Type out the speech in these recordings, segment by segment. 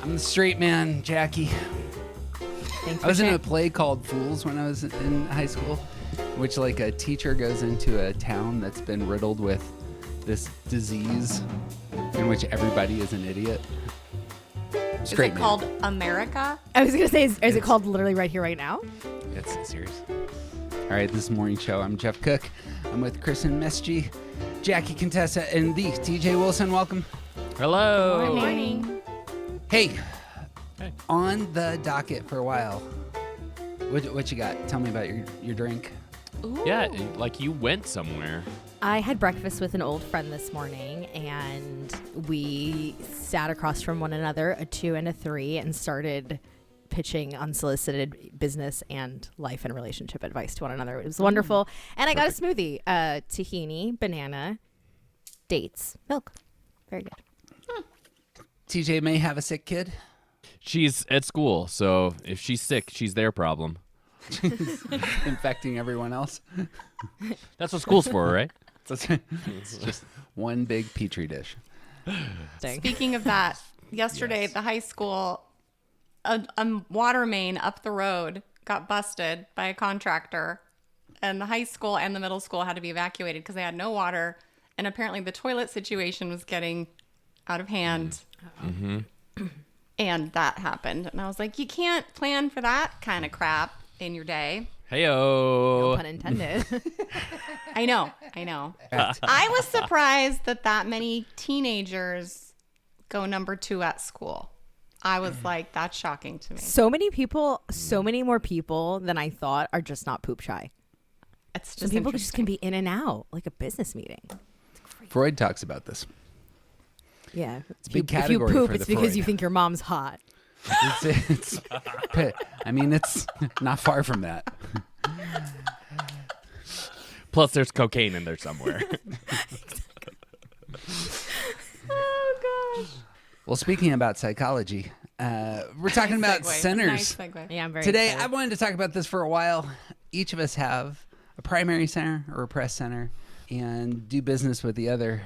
I'm the straight man, Jackie. I was in a play called Fools when I was in high school, which like a teacher goes into a town that's been riddled with this disease in which everybody is an idiot. Straight Is it called America? I was going to say, is it called Literally Right Here, Right Now? It's serious. All right, this is Morning Show. I'm Jeff Cook. I'm with Kristin Mesgy, Jackie Contessa, and the TJ Wilson. Welcome. Hello. Good morning. Hey, on the docket for a while. What you got? Tell me about your drink. Ooh. Yeah, like you went somewhere. I had breakfast with an old friend this morning, and we sat across from one another, a 2 and a 3, and started pitching unsolicited business and life and relationship advice to one another. It was wonderful. And I got a smoothie, tahini, banana, dates, milk. Very good. TJ may have a sick kid. She's at school, so if she's sick, she's their problem. Infecting everyone else. That's what school's for, right? It's just one big petri dish. Speaking of that, yesterday at the high school, a water main up the road got busted by a contractor, and the high school and the middle school had to be evacuated because they had no water, and apparently the toilet situation was getting out of hand. Mm-hmm. And that happened. And I was like, you can't plan for that kind of crap in your day. Heyo. No pun intended. I know. I was surprised that many teenagers go number 2 at school. I was like, that's shocking to me. So many more people than I thought are just not poop shy. It's Some just people just can be in and out like a business meeting. Freud talks about this. Yeah. It's a big if you category poop, for it's the because Freud. you think your mom's hot. It's not far from that. Plus, there's cocaine in there somewhere. Oh, gosh. Well, speaking about psychology, we're talking about centers. Nice segue. Yeah, I'm very Today, excited. I wanted to talk about this for a while. Each of us have a primary center, a repressed center, and do business with the other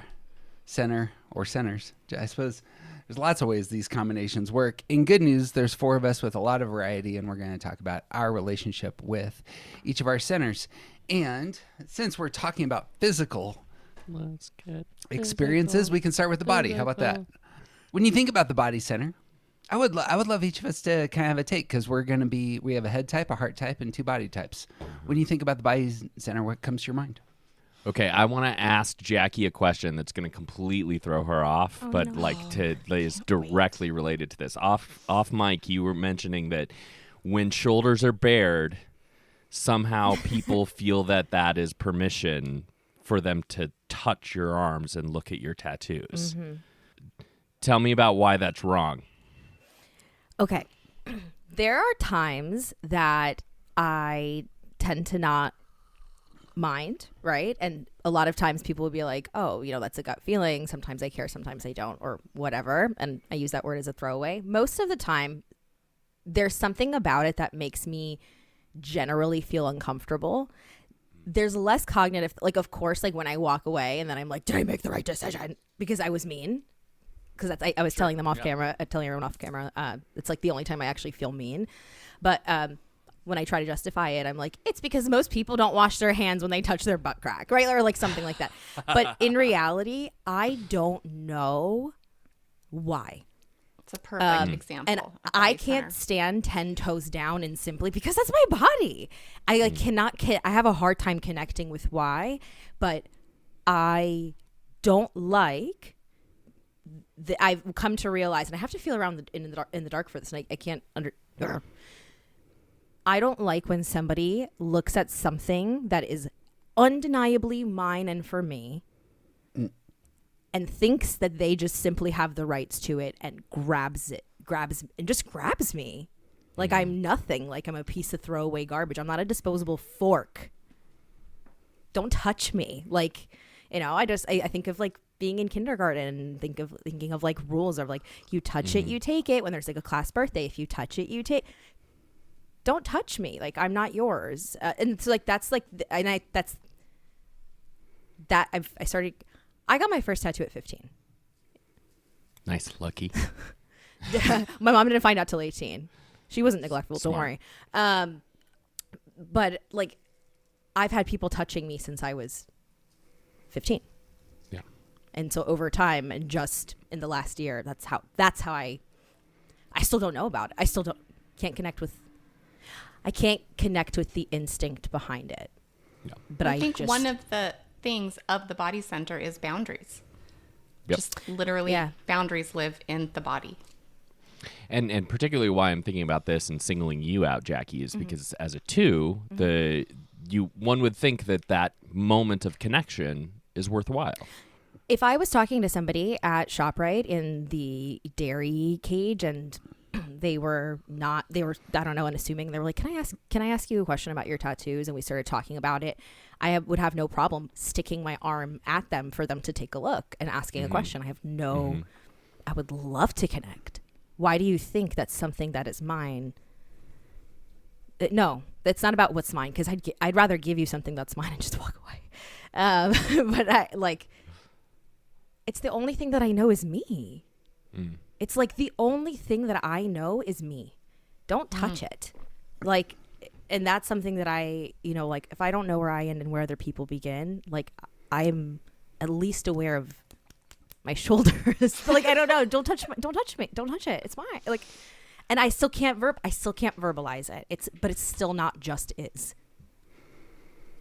center or centers. I suppose there's lots of ways these combinations work. In good news, there's 4 of us with a lot of variety, and we're going to talk about our relationship with each of our centers. And since we're talking about physical Let's get experiences, we can start with the body. How about that? When you think about the body center, I would love each of us to kind of have a take, because we have a head type, a heart type, and 2 body types. When you think about the body center, what comes to your mind? Okay, I want to ask Jackie a question that's going to completely throw her off, but is directly related to this. Off mic, you were mentioning that when shoulders are bared, somehow people feel that is permission for them to touch your arms and look at your tattoos. Mm-hmm. Tell me about why that's wrong. Okay. There are times that I tend to not mind, right? And a lot of times people will be like, oh, that's a gut feeling. Sometimes I care, sometimes I don't, or whatever. And I use that word as a throwaway. Most of the time, there's something about it that makes me generally feel uncomfortable. There's less cognitive, like, of course, like when I walk away and then I'm like, did I make the right decision? Because I was mean. Because I was telling them off camera, telling everyone off camera. It's like the only time I actually feel mean. But when I try to justify it, I'm like, it's because most people don't wash their hands when they touch their butt crack, right? Or like something like that. But in reality, I don't know why. It's a perfect example. And I can't stand 10 toes down and simply because that's my body. I I have a hard time connecting with why, but I don't like I've come to realize, and I have to feel around in the dark for this, and I can't I don't like when somebody looks at something that is undeniably mine and for me and thinks that they just simply have the rights to it and grabs me like I'm nothing, like I'm a piece of throwaway garbage. I'm not a disposable fork. Don't touch me. Like, I think of like being in kindergarten and thinking of like rules of like, you touch it, you take it. When there's like a class birthday, if you touch it, you take. Don't touch me. Like, I'm not yours. And so like that's like, and I that's that I got my first tattoo at 15. Nice, lucky. My mom didn't find out till 18. She wasn't neglectful. Don't worry. But like, I've had people touching me since I was 15. Yeah. And so over time, and just in the last year, that's how I still don't know about it. I still can't connect with the instinct behind it. Yeah. But I think one of the things of the body center is boundaries. Yep. Just literally boundaries live in the body. And particularly why I'm thinking about this and singling you out, Jackie, is because as a 2, one would think that moment of connection is worthwhile. If I was talking to somebody at ShopRite in the dairy cage and they were I don't know, unassuming, they were like, can I ask you a question about your tattoos? And we started talking about it. I would have no problem sticking my arm at them for them to take a look and asking a question. I would love to connect. Why do you think that's something that is mine? No, it's not about what's mine, because I'd rather give you something that's mine and just walk away. But it's the only thing that I know is me. It's like the only thing that I know is me. Don't touch it. Like, and that's something that I, like, if I don't know where I end and where other people begin, like, I'm at least aware of my shoulders. Like, I don't know. Don't touch me. Don't touch it. It's mine. Like, and I still can't verbalize it. But it's still not just is.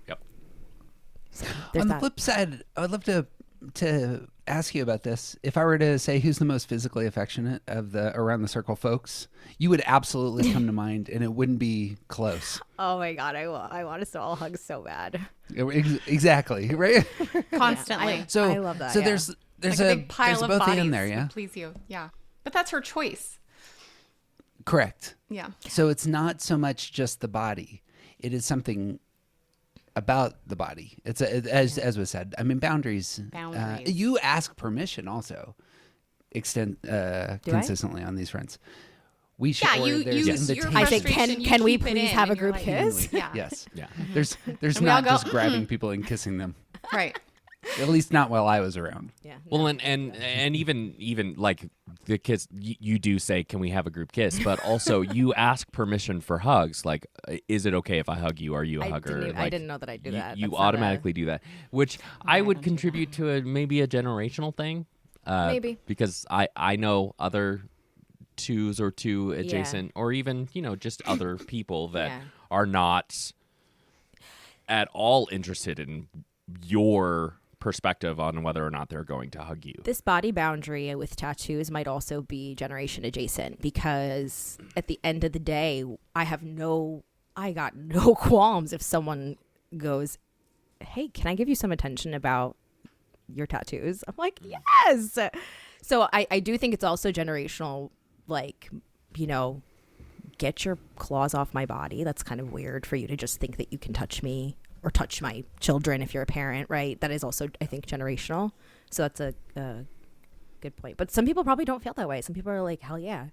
Yep. So, on the flip side, I would love to ask you about this. If I were to say who's the most physically affectionate of the around the circle folks, you would absolutely come to mind, and it wouldn't be close. Oh my God, I want us to all hug so bad. Exactly, right? Constantly. I love that. So there's like a big pile of both bodies in there, yeah. would please you. Yeah. But that's her choice. Correct. Yeah. So it's not so much just the body; it is something about the body. It's as was said. I mean, boundaries. You ask permission also, extend consistently on these fronts. We should. Yeah, you use your I say, frustration. can we keep it please in, have a and you're group like, kiss? Yeah. Yes. Yeah. There's And we not all go, just grabbing people and kissing them. Right. At least not while I was around. Yeah. Well, and even like the kiss, you do say, "Can we have a group kiss?" But also, you ask permission for hugs. Like, is it okay if I hug you? Are you a hugger? I didn't know that I do that. You That's not automatically do that, which I would contribute to maybe a generational thing. Maybe. Because I know other 2s or 2 adjacent, or even just other people that are not at all interested in your perspective on whether or not they're going to hug you. This body boundary with tattoos might also be generation adjacent, because at the end of the day, I got no qualms if someone goes, "Hey, can I give you some attention about your tattoos?" I'm like, yes. So I do think it's also generational, like, get your claws off my body. That's kind of weird for you to just think that you can touch me or touch my children if you're a parent, right? That is also, I think, generational. So that's a good point. But some people probably don't feel that way. Some people are like, hell yeah.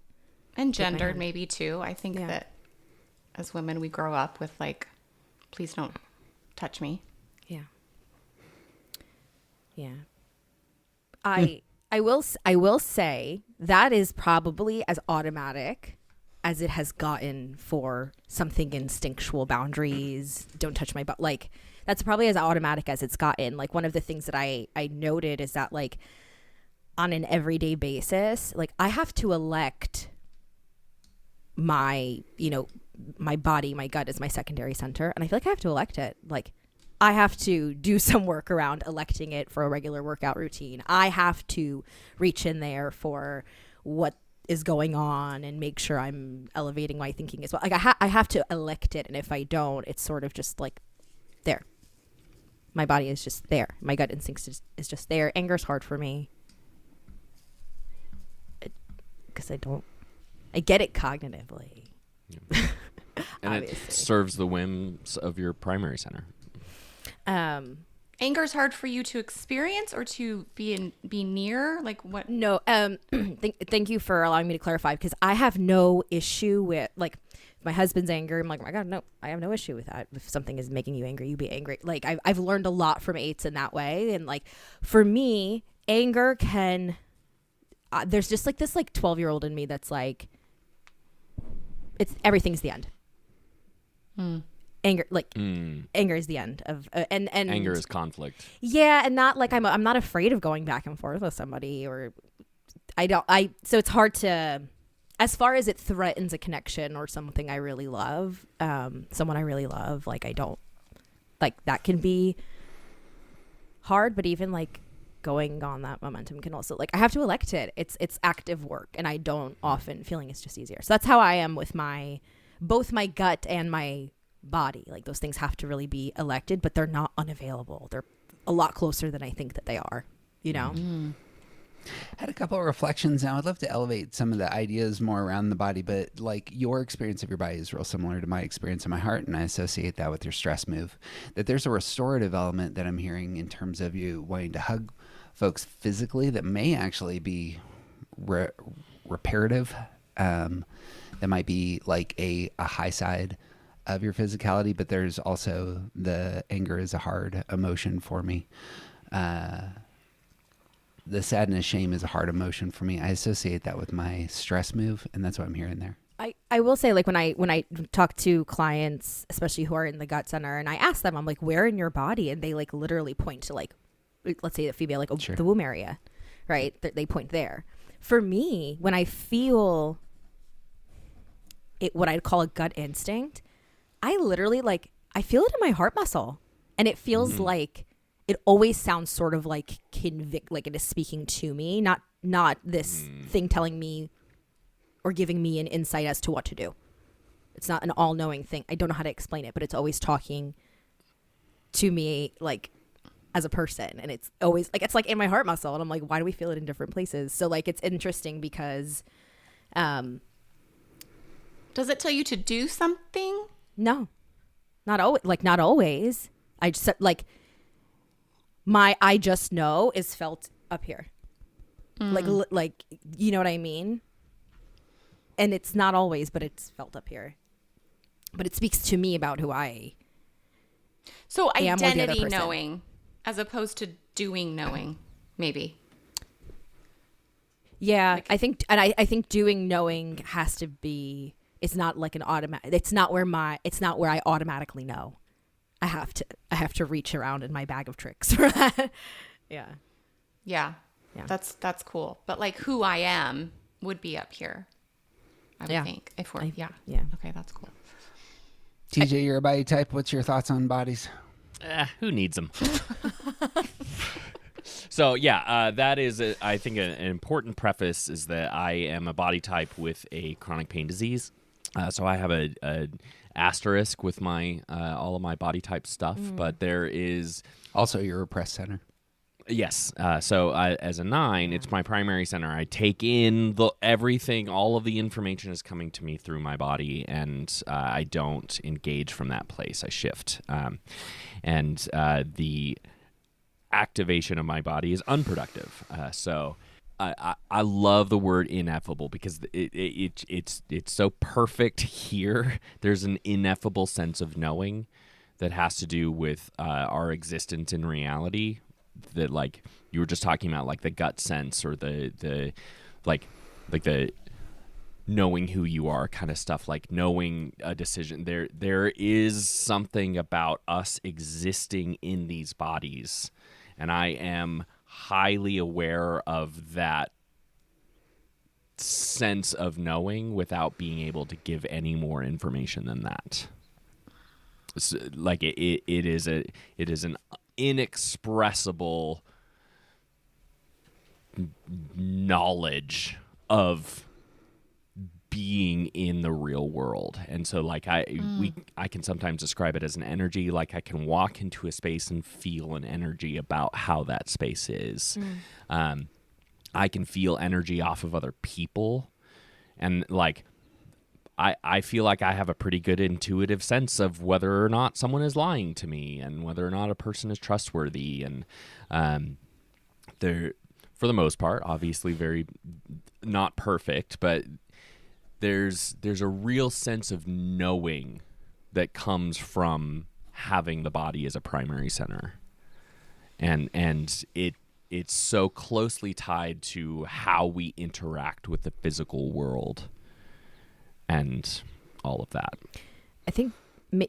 And gendered maybe too. I think that as women, we grow up with like, please don't touch me. Yeah. Yeah. I will say that is probably as automatic as it has gotten for something instinctual, boundaries, don't touch my butt. Like, that's probably as automatic as it's gotten. Like, one of the things that I noted is that, like, on an everyday basis, like, I have to elect my body, my gut as my secondary center. And I feel like I have to elect it. Like, I have to do some work around electing it for a regular workout routine. I have to reach in there for what is going on and make sure I'm elevating my thinking as well. Like, I have to elect it. And if I don't, it's sort of just like there. My body is just there. My gut instincts is just there. Anger's hard for me because I get it cognitively. Yeah. And it serves the whims of your primary center. Anger is hard for you to experience or to be near? Like what? No. Thank you for allowing me to clarify, because I have no issue with, like, my husband's anger. I'm like, oh my God, no, I have no issue with that. If something is making you angry, you be angry. Like, I've learned a lot from eights in that way. And like, for me, anger there's just like this like 12-year-old in me that's like, everything's the end. Anger, like anger is the end of and anger is conflict. Yeah, and not like I'm not afraid of going back and forth with somebody, or so it's hard to, as far as it threatens a connection or something I really love, someone I really love, like I don't, like that can be hard, but even like going on that momentum can also, like I have to elect it. It's active work, and I don't often, feeling it's just easier. So that's how I am with both my gut and my body. Like those things have to really be elected, but they're not unavailable. They're a lot closer than I think that they are, you know? I had a couple of reflections, and I would love to elevate some of the ideas more around the body, but like your experience of your body is real similar to my experience of my heart, and I associate that with your stress move. That there's a restorative element that I'm hearing in terms of you wanting to hug folks physically that may actually be reparative. That might be like a high side of your physicality, but there's also the anger is a hard emotion for me. The sadness, shame is a hard emotion for me. I associate that with my stress move, and that's what I'm hearing there. I will say, like when I talk to clients, especially who are in the gut center, and I ask them, I'm like, where in your body? And they like literally point to, like, let's say the female, like Sure. the womb area, right? They point there. For me, when I feel it, what I'd call a gut instinct, I literally I feel it in my heart muscle, and it feels like, it always sounds sort of like like it is speaking to me, not this thing telling me or giving me an insight as to what to do. It's not an all-knowing thing. I don't know how to explain it, but it's always talking to me like as a person, and it's always like, it's like in my heart muscle, and I'm like, why do we feel it in different places? So like it's interesting because does it tell you to do something? no, not always. Like not always. I just like my I just know is felt up here. Like you know what I mean? And it's not always, but it's felt up here. But it speaks to me about who I So am with the other identity person. knowing as opposed to doing knowing, maybe. Yeah, I think, and I think doing knowing has to be, it's not like an automatic, it's not where I automatically know. I have to reach around in my bag of tricks for that. Yeah. Yeah. Yeah. That's cool. But like who I am would be up here, I would think. If we're yeah. Okay, that's cool. TJ, you're a body type. What's your thoughts on bodies? Who needs them? So yeah, that is, I think, an important preface is that I am a body type with a chronic pain disease. So I have a asterisk with my all of my body type stuff, but there is Also, your repressed center. yes. So as a 9, it's my primary center. I take in everything. All of the information is coming to me through my body, and I don't engage from that place. I shift, and the activation of my body is unproductive. So I love the word ineffable because it's so perfect here. There's an ineffable sense of knowing that has to do with our existence in reality. That, like you were just talking about, like the gut sense or the like the knowing who you are kind of stuff, like knowing a decision. There is something about us existing in these bodies, and I am highly aware of that sense of knowing without being able to give any more information than that. So, like it is an inexpressible knowledge of being in the real world. And so like I can sometimes describe it as an energy. Like I can walk into a space and feel an energy about how that space is. I can feel energy off of other people, and like I feel like I have a pretty good intuitive sense of whether or not someone is lying to me and whether or not a person is trustworthy. And they're, for the most part, obviously very not perfect, but there's a real sense of knowing that comes from having the body as a primary center. And it's so closely tied to how we interact with the physical world and all of that. I think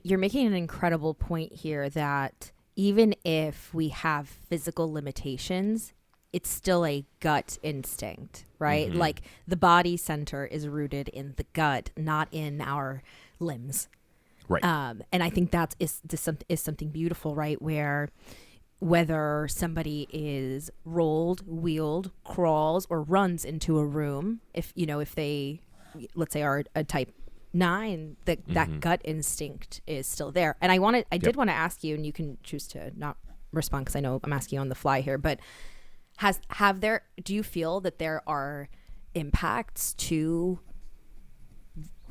you're making an incredible point here that even if we have physical limitations, it's still a gut instinct, right? Mm-hmm. Like the body center is rooted in the gut, not in our limbs. Right. And I think that is something beautiful, right? Where whether somebody is rolled, wheeled, crawls, or runs into a room, if they, let's say, are a type 9, that gut instinct is still there. And I did want to ask you, and you can choose to not respond because I know I'm asking you on the fly here, but do you feel that there are impacts to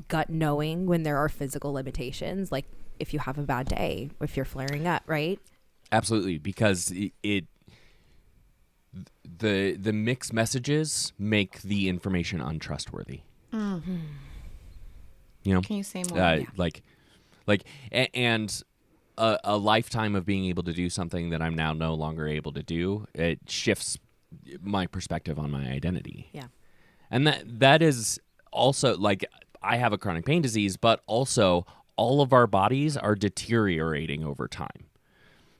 gut knowing when there are physical limitations, like if you have a bad day, if you're flaring up, right? Absolutely, because the mixed messages make the information untrustworthy. Mm-hmm. You know, can you say more? And a lifetime of being able to do something that I'm now no longer able to do, it shifts my perspective on my identity. Yeah, and that is also, like, I have a chronic pain disease, but also all of our bodies are deteriorating over time.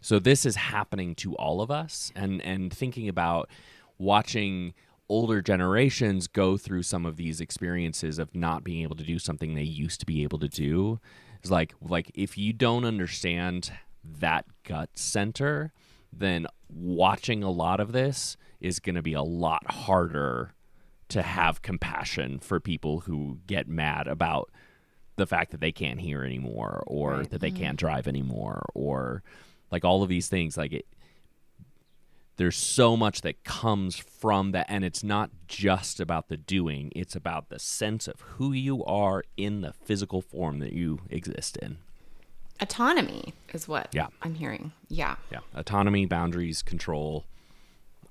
So this is happening to all of us, and thinking about watching older generations go through some of these experiences of not being able to do something they used to be able to do is like if you don't understand that gut center, then watching a lot of this is going to be a lot harder to have compassion for people who get mad about the fact that they can't hear anymore, or right. that they can't drive anymore, or like all of these things. There's so much that comes from that, and it's not just about the doing, it's about the sense of who you are in the physical form that you exist in. Autonomy is what Yeah. I'm hearing. Yeah. Yeah. Autonomy, boundaries, control,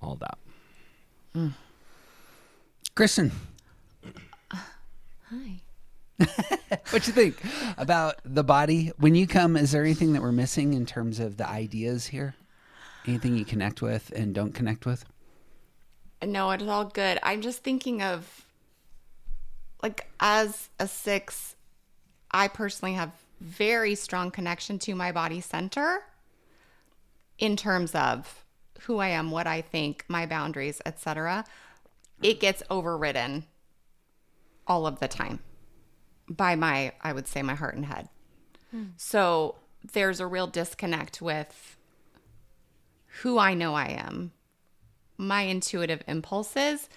all that. Kristin, Hi. what you think about the body? When you come, is there anything that we're missing in terms of the ideas here? Anything you connect with and don't connect with? No, it is all good. I'm just thinking of, like, as a 6, I personally have very strong connection to my body center in terms of who I am, what I think, my boundaries, etc. It gets overridden all of the time by I would say, my heart and head. So there's a real disconnect with who I know I am, my intuitive impulses,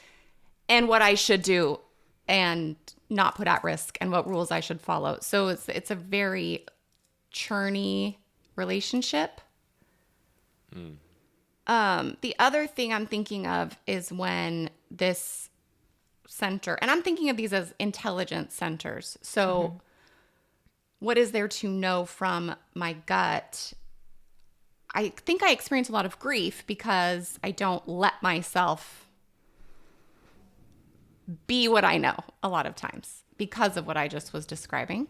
and what I should do and not put at risk, and what rules I should follow. So it's a very churny relationship. The other thing I'm thinking of is when this center, and I'm thinking of these as intelligence centers. So what is there to know from my gut? I think I experience a lot of grief because I don't let myself be what I know a lot of times because of what I just was describing.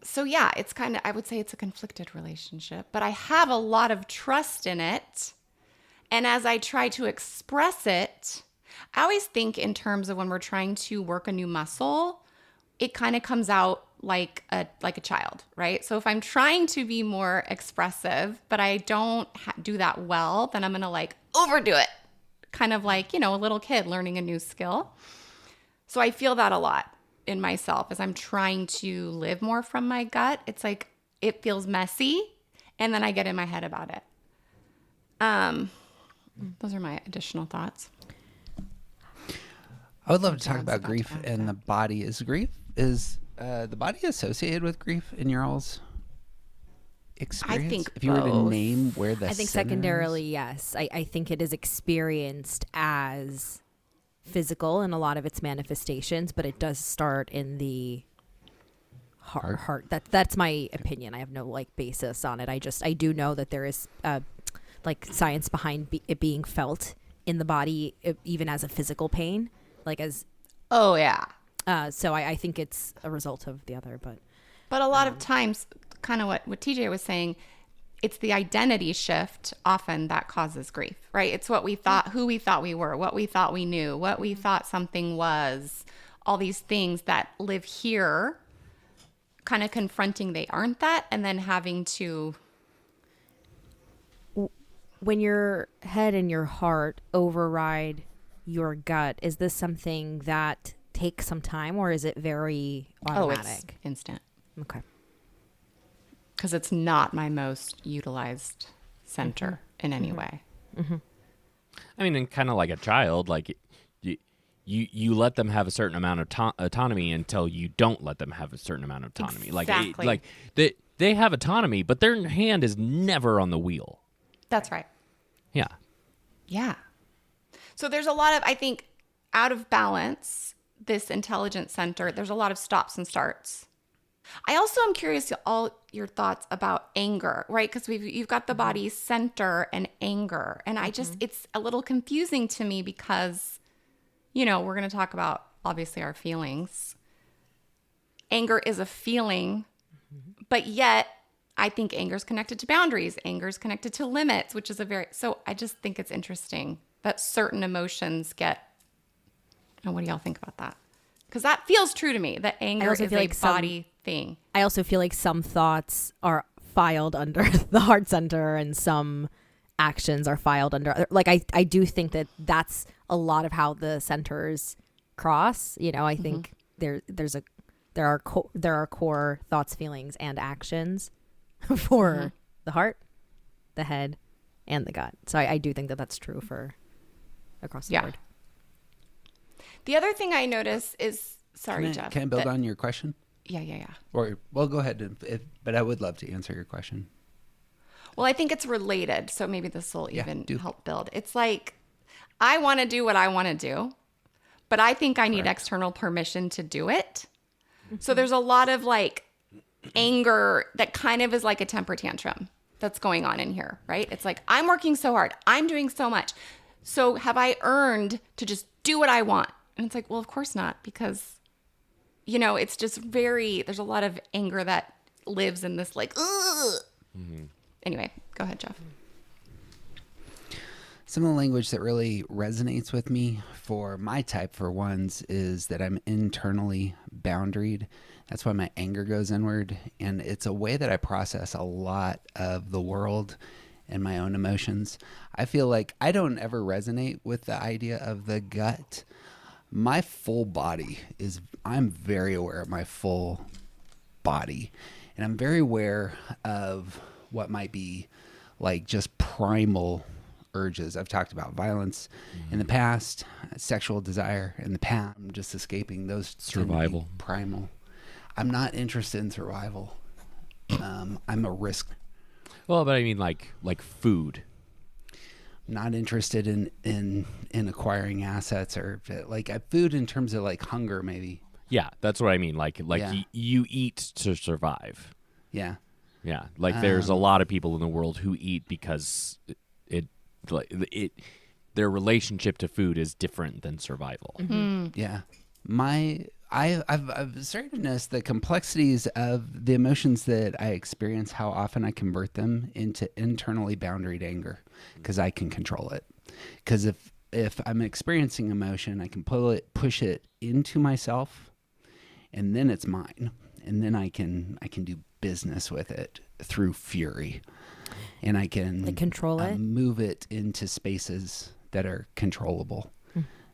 So yeah, it's kind of, I would say it's a conflicted relationship, but I have a lot of trust in it. And as I try to express it, I always think in terms of when we're trying to work a new muscle, it kind of comes out like a child, right? So if I'm trying to be more expressive, but I don't do that well, then I'm going to overdo it. Kind of like, a little kid learning a new skill. So I feel that a lot in myself as I'm trying to live more from my gut. It's like, it feels messy, and then I get in my head about it. Those are my additional thoughts. I would love to talk about grief and the body. Is the body associated with grief in your all's experience? I think if you were to both. name where the I think center secondarily, is? yes. I think it is experienced as physical in a lot of its manifestations, but it does start in the heart. That's my opinion. I have no basis on it. I do know that there is science behind it being felt in the body, even as a physical pain, Oh yeah. So I think it's a result of the other, but a lot of times, kind of what TJ was saying, it's the identity shift often that causes grief, right? It's what we thought, who we thought we were, what we thought we knew, what we thought something was, all these things that live here, kind of confronting they aren't that, and then having to... When your head and your heart override your gut, is this something that takes some time, or is it very automatic? Oh, it's instant. Okay. Because it's not my most utilized center in any way. Mm-hmm. I mean, and kind of like a child, like you let them have a certain amount of autonomy until you don't let them have a certain amount of autonomy. Exactly. Like they have autonomy, but their hand is never on the wheel. That's right. Yeah. Yeah. So there's a lot of, I think, out of balance, this intelligence center, there's a lot of stops and starts. I also am curious to all your thoughts about anger, right? Because you've got the body center and anger. And I just, it's a little confusing to me because, you know, we're going to talk about obviously our feelings. Anger is a feeling, but yet I think anger is connected to boundaries. Anger is connected to limits, which is so I just think it's interesting that certain emotions get, and what do y'all think about that? Because that feels true to me, that anger is a body thing. I also feel like some thoughts are filed under the heart center and some actions are filed under, like I do think that that's a lot of how the centers cross. You know, I think there are core thoughts, feelings, and actions for the heart, the head, and the gut. So I do think that that's true for across the board. The other thing I notice is, Jeff. Can I build on your question? Yeah. Or, well, go ahead. But I would love to answer your question. Well, I think it's related. So maybe this will even help build. It's like, I want to do what I want to do, but I think I need external permission to do it. So there's a lot of like anger that kind of is like a temper tantrum that's going on in here, right? It's like, I'm working so hard. I'm doing so much. So have I earned to just do what I want? And it's like, well, of course not, because, you know, it's just there's a lot of anger that lives in this like, ugh. Anyway, go ahead, Jeff. Some of the language that really resonates with me for my type, for ones, is that I'm internally boundaried. That's why my anger goes inward. And it's a way that I process a lot of the world and my own emotions. I feel like I don't ever resonate with the idea of the gut. My full body I'm very aware of my full body. And I'm very aware of what might be like just primal urges. I've talked about violence in the past, sexual desire in the past. I'm just escaping those. Survival. Primal. I'm not interested in survival. I'm a risk. Well, but I mean like food. Not interested in acquiring assets or like food in terms of like hunger, maybe. Yeah, that's what I mean. Like you eat to survive. Yeah. Yeah, like there's a lot of people in the world who eat because their relationship to food is different than survival. Yeah. I've started to notice the complexities of the emotions that I experience, how often I convert them into internally boundaried anger because I can control it. Because if I'm experiencing emotion, I can push it into myself, and then it's mine, and then I can do business with it through fury, and I can control it, move it into spaces that are controllable.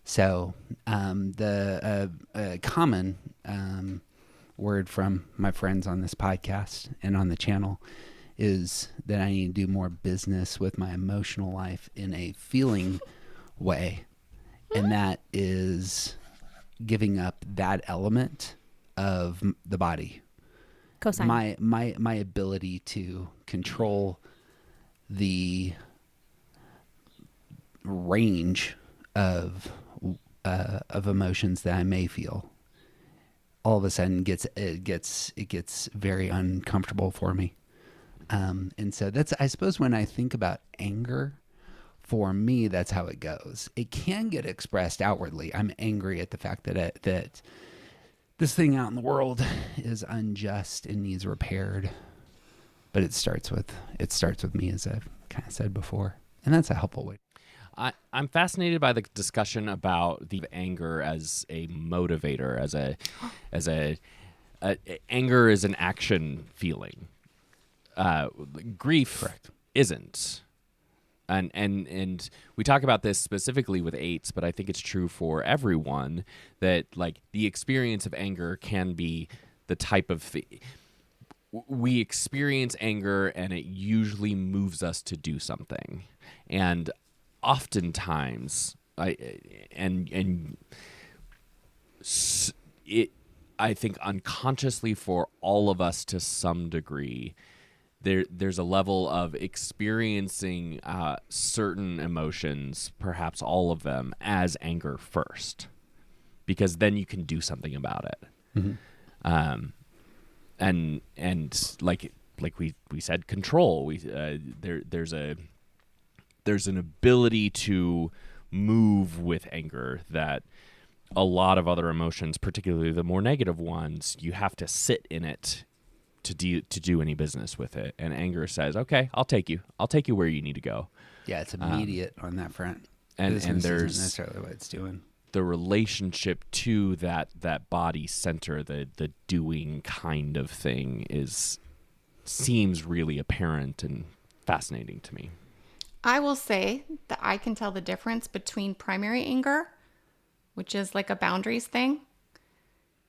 So the common word from my friends on this podcast and on the channel is that I need to do more business with my emotional life in a feeling way. And that is giving up that element of the body. Cosign. My ability to control the range of emotions that I may feel, all of a sudden it gets very uncomfortable for me. And so that's, I suppose, when I think about anger, for me, that's how it goes. It can get expressed outwardly. I'm angry at the fact that this thing out in the world is unjust and needs repaired. But it starts with me, as I've kind of said before, and that's a helpful way. I'm fascinated by the discussion about the anger as a motivator, as a anger is an action feeling. Grief isn't. And we talk about this specifically with 8s, but I think it's true for everyone that like the experience of anger can be the type of we experience anger and it usually moves us to do something. And oftentimes I think unconsciously for all of us to some degree, there's a level of experiencing certain emotions, perhaps all of them, as anger first, because then you can do something about it. Mm-hmm. And like we said, control. There's an ability to move with anger that a lot of other emotions, particularly the more negative ones, you have to sit in it to do any business with it. And anger says, okay, I'll take you where you need to go. Yeah, it's immediate on that front. And Business there's isn't necessarily what it's doing. The relationship to that body center, the doing kind of thing seems really apparent and fascinating to me. I will say that I can tell the difference between primary anger, which is like a boundaries thing,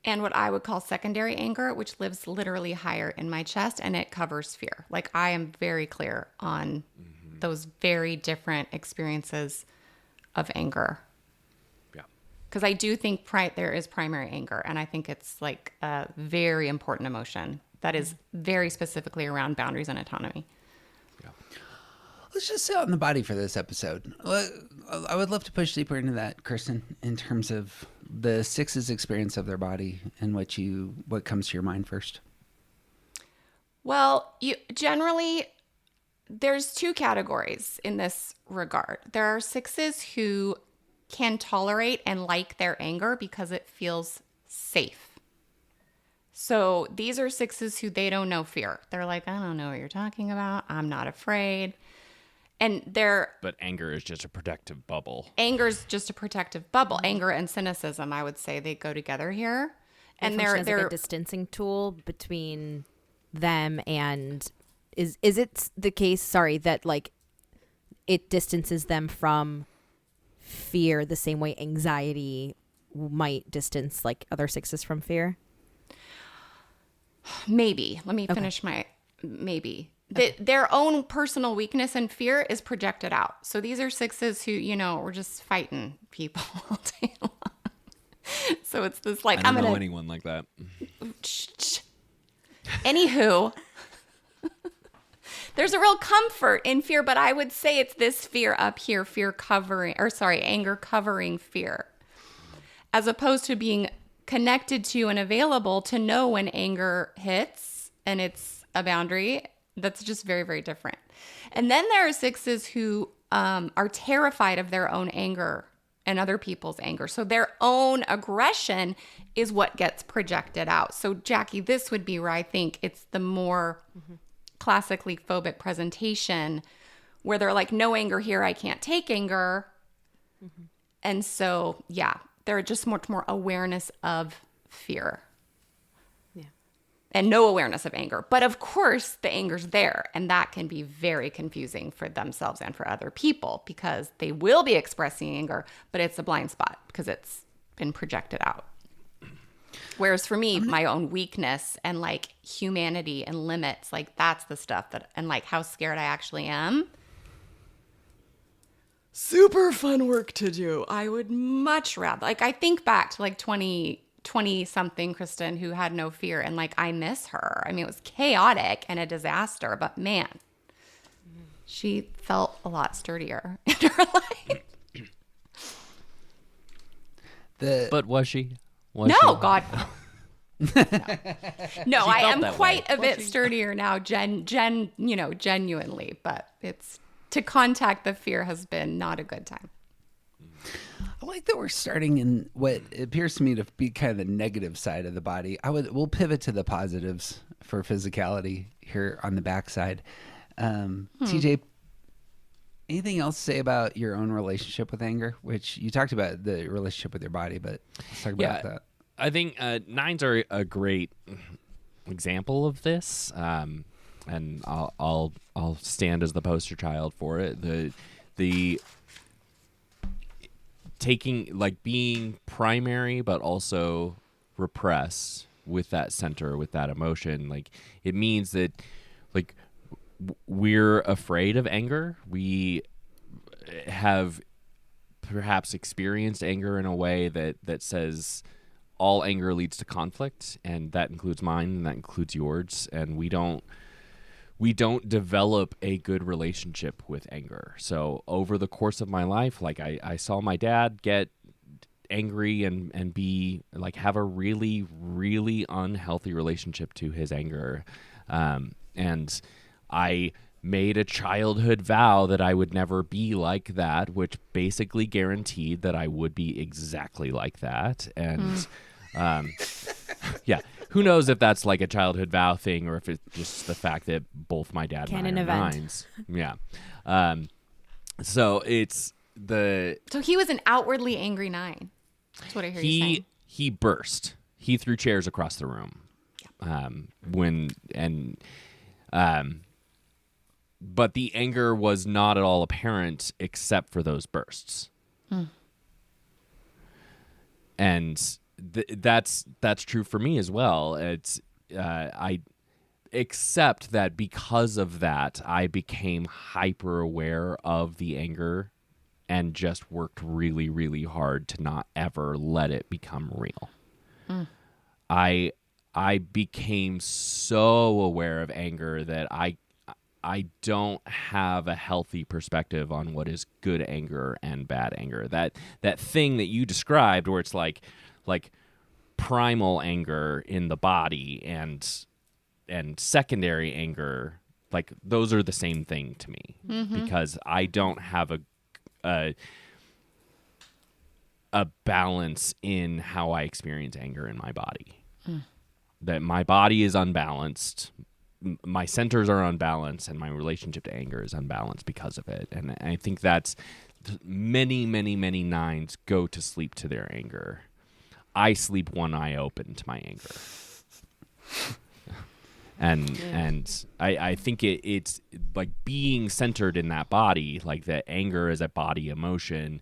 and what I would call secondary anger, which lives literally higher in my chest and it covers fear. Like I am very clear on those very different experiences of anger. Yeah. Because I do think there is primary anger, and I think it's like a very important emotion that is very specifically around boundaries and autonomy. Let's just sit on the body for this episode. I would love to push deeper into that, Kristin, in terms of the 6's experience of their body and what comes to your mind first. Well, generally, there's 2 categories in this regard. There are 6s who can tolerate and like their anger because it feels safe. So these are 6s who they don't know fear. They're like, I don't know what you're talking about. I'm not afraid. But anger is just a protective bubble. Anger's just a protective bubble. Anger and cynicism, I would say, they go together here. And they're like a distancing tool between them, and is it the case, that like it distances them from fear the same way anxiety might distance like other 6s from fear? Maybe. Let me finish my maybe. Their own personal weakness and fear is projected out. So these are 6s who, we're just fighting people all day long. So it's this like, I don't know anyone like that. Anywho, there's a real comfort in fear, but I would say it's this fear up here, anger covering fear, as opposed to being connected to and available to know when anger hits and it's a boundary. That's just very, very different. And then there are 6s who are terrified of their own anger and other people's anger. So their own aggression is what gets projected out. So Jackie, this would be where I think it's the more classically phobic presentation, where they're like, no anger here, I can't take anger. And so, yeah, they're just much more awareness of fear. And no awareness of anger. But of course, the anger's there. And that can be very confusing for themselves and for other people, because they will be expressing anger, but it's a blind spot because it's been projected out. Whereas for me, my own weakness and like humanity and limits, like that's the stuff and like how scared I actually am. Super fun work to do. I would much rather, I think back to like 20-something Kristin who had no fear, and like I miss her. I mean, it was chaotic and a disaster, but man, she felt a lot sturdier in her life. But was she? No, God. No, I am quite a bit sturdier now, genuinely, but it's to contact the fear has been not a good time. I like that we're starting in what appears to me to be kind of the negative side of the body. We'll pivot to the positives for physicality here on the backside. TJ, anything else to say about your own relationship with anger? Which you talked about the relationship with your body, but let's talk about that. I think nines are a great example of this, and I'll stand as the poster child for it. The taking, like, being primary, but also repress with that center, with that emotion. Like, it means that, like, we're afraid of anger. We have perhaps experienced anger in a way that says all anger leads to conflict, and that includes mine and that includes yours, and we don't develop a good relationship with anger. So over the course of my life, like, I saw my dad get angry and be like, have a really, really unhealthy relationship to his anger. And I made a childhood vow that I would never be like that, which basically guaranteed that I would be exactly like that. And yeah, who knows if that's like a childhood vow thing or if it's just the fact that both my dad and I are nines. Yeah. So it's So he was an outwardly angry 9. That's what I hear you saying. He burst. He threw chairs across the room. But the anger was not at all apparent except for those bursts. And that's true for me as well. It's I accept that because of that, I became hyper aware of the anger and just worked really, really hard to not ever let it become real. I became so aware of anger that I don't have a healthy perspective on what is good anger and bad anger. That thing that you described, where it's like primal anger in the body and secondary anger, like, those are the same thing to me, because I don't have a balance in how I experience anger in my body. That my body is unbalanced. My centers are unbalanced, and my relationship to anger is unbalanced because of it. And I think that's many, many, many nines go to sleep to their anger. I sleep one eye open to my anger. And I think it's like being centered in that body, like that anger is a body emotion.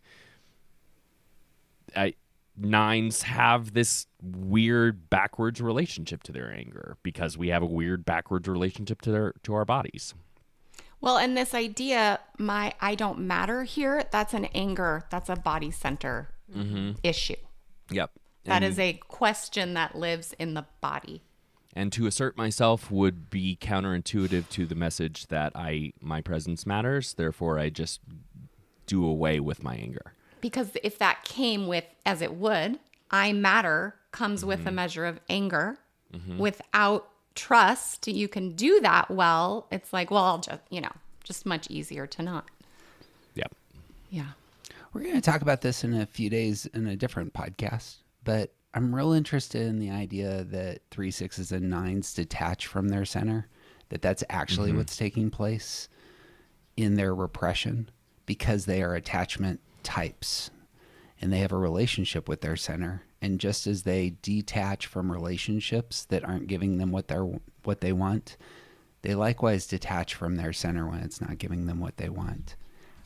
Nines have this weird backwards relationship to their anger because we have a weird backwards relationship to our bodies. Well, and this idea, I don't matter here, that's an anger, that's a body center issue. Yep. That is a question that lives in the body. And to assert myself would be counterintuitive to the message that my presence matters. Therefore, I just do away with my anger. Because if that came with, as it would, I matter comes with a measure of anger. Without trust, you can do that well. It's like, well, I'll just much easier to not. Yep. Yeah. We're going to talk about this in a few days in a different podcast, but I'm real interested in the idea that 3, 6s, and 9s detach from their center, that's actually what's taking place in their repression, because they are attachment types and they have a relationship with their center. And just as they detach from relationships that aren't giving them what they want, they likewise detach from their center when it's not giving them what they want.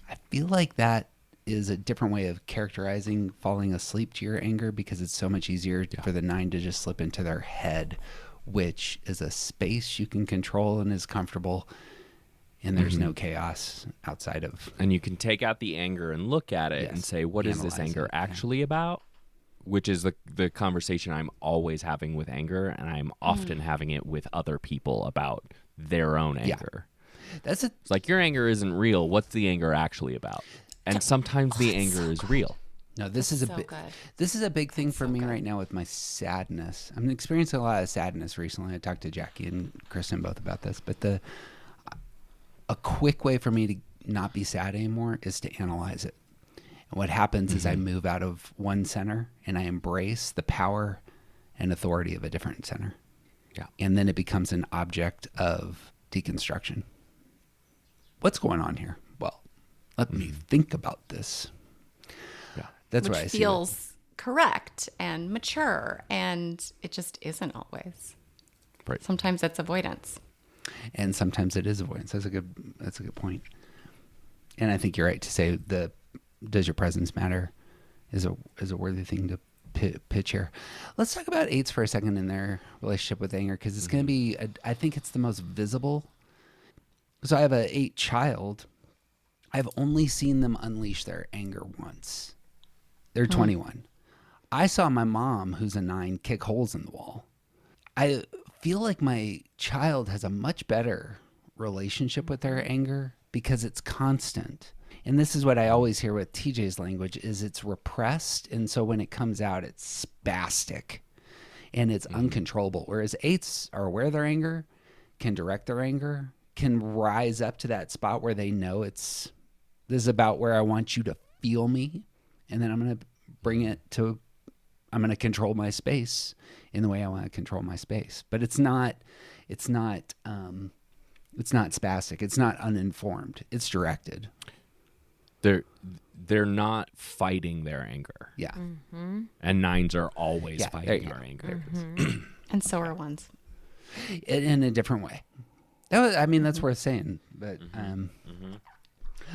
I feel like that is a different way of characterizing falling asleep to your anger, because it's so much easier for the 9 to just slip into their head, which is a space you can control and is comfortable, and there's no chaos outside of. And you can take out the anger and look at it and say, what is this anger actually about? Which is the conversation I'm always having with anger, and I'm often having it with other people about their own anger. It's like, your anger isn't real. What's the anger actually about? And sometimes the anger is real. No, this is a big thing for me right now with my sadness. I'm experiencing a lot of sadness recently. I talked to Jackie and Kristin both about this, but a quick way for me to not be sad anymore is to analyze it. And what happens is I move out of one center and I embrace the power and authority of a different center. Yeah. And then it becomes an object of deconstruction. What's going on here? Well, let me think about this. Yeah. That's Which what I see. feels correct and mature, and it just isn't always. Right. Sometimes it's avoidance. And sometimes it is avoidance. That's a good point. And I think you're right to say does your presence matter is a worthy thing to pitch here. Let's talk about 8s for a second in their relationship with anger, because it's going to be I think it's the most visible. So I have a 8 child. I've only seen them unleash their anger once. They're 21. I saw my mom, who's a 9, kick holes in the wall. I feel like my child has a much better relationship with their anger because it's constant. And this is what I always hear with TJ's language is it's repressed. And so when it comes out, it's spastic and it's uncontrollable. Whereas 8s are aware of their anger, can direct their anger, can rise up to that spot where they know this is about where I want you to feel me. And then I'm going to I'm going to control my space in the way I want to control my space. But it's not spastic. It's not uninformed. It's directed. They're not fighting their anger. Yeah. Mm-hmm. And 9s are always Yeah, fighting there our you anger. Mm-hmm. And so are 1s. In a different way. That's worth saying. But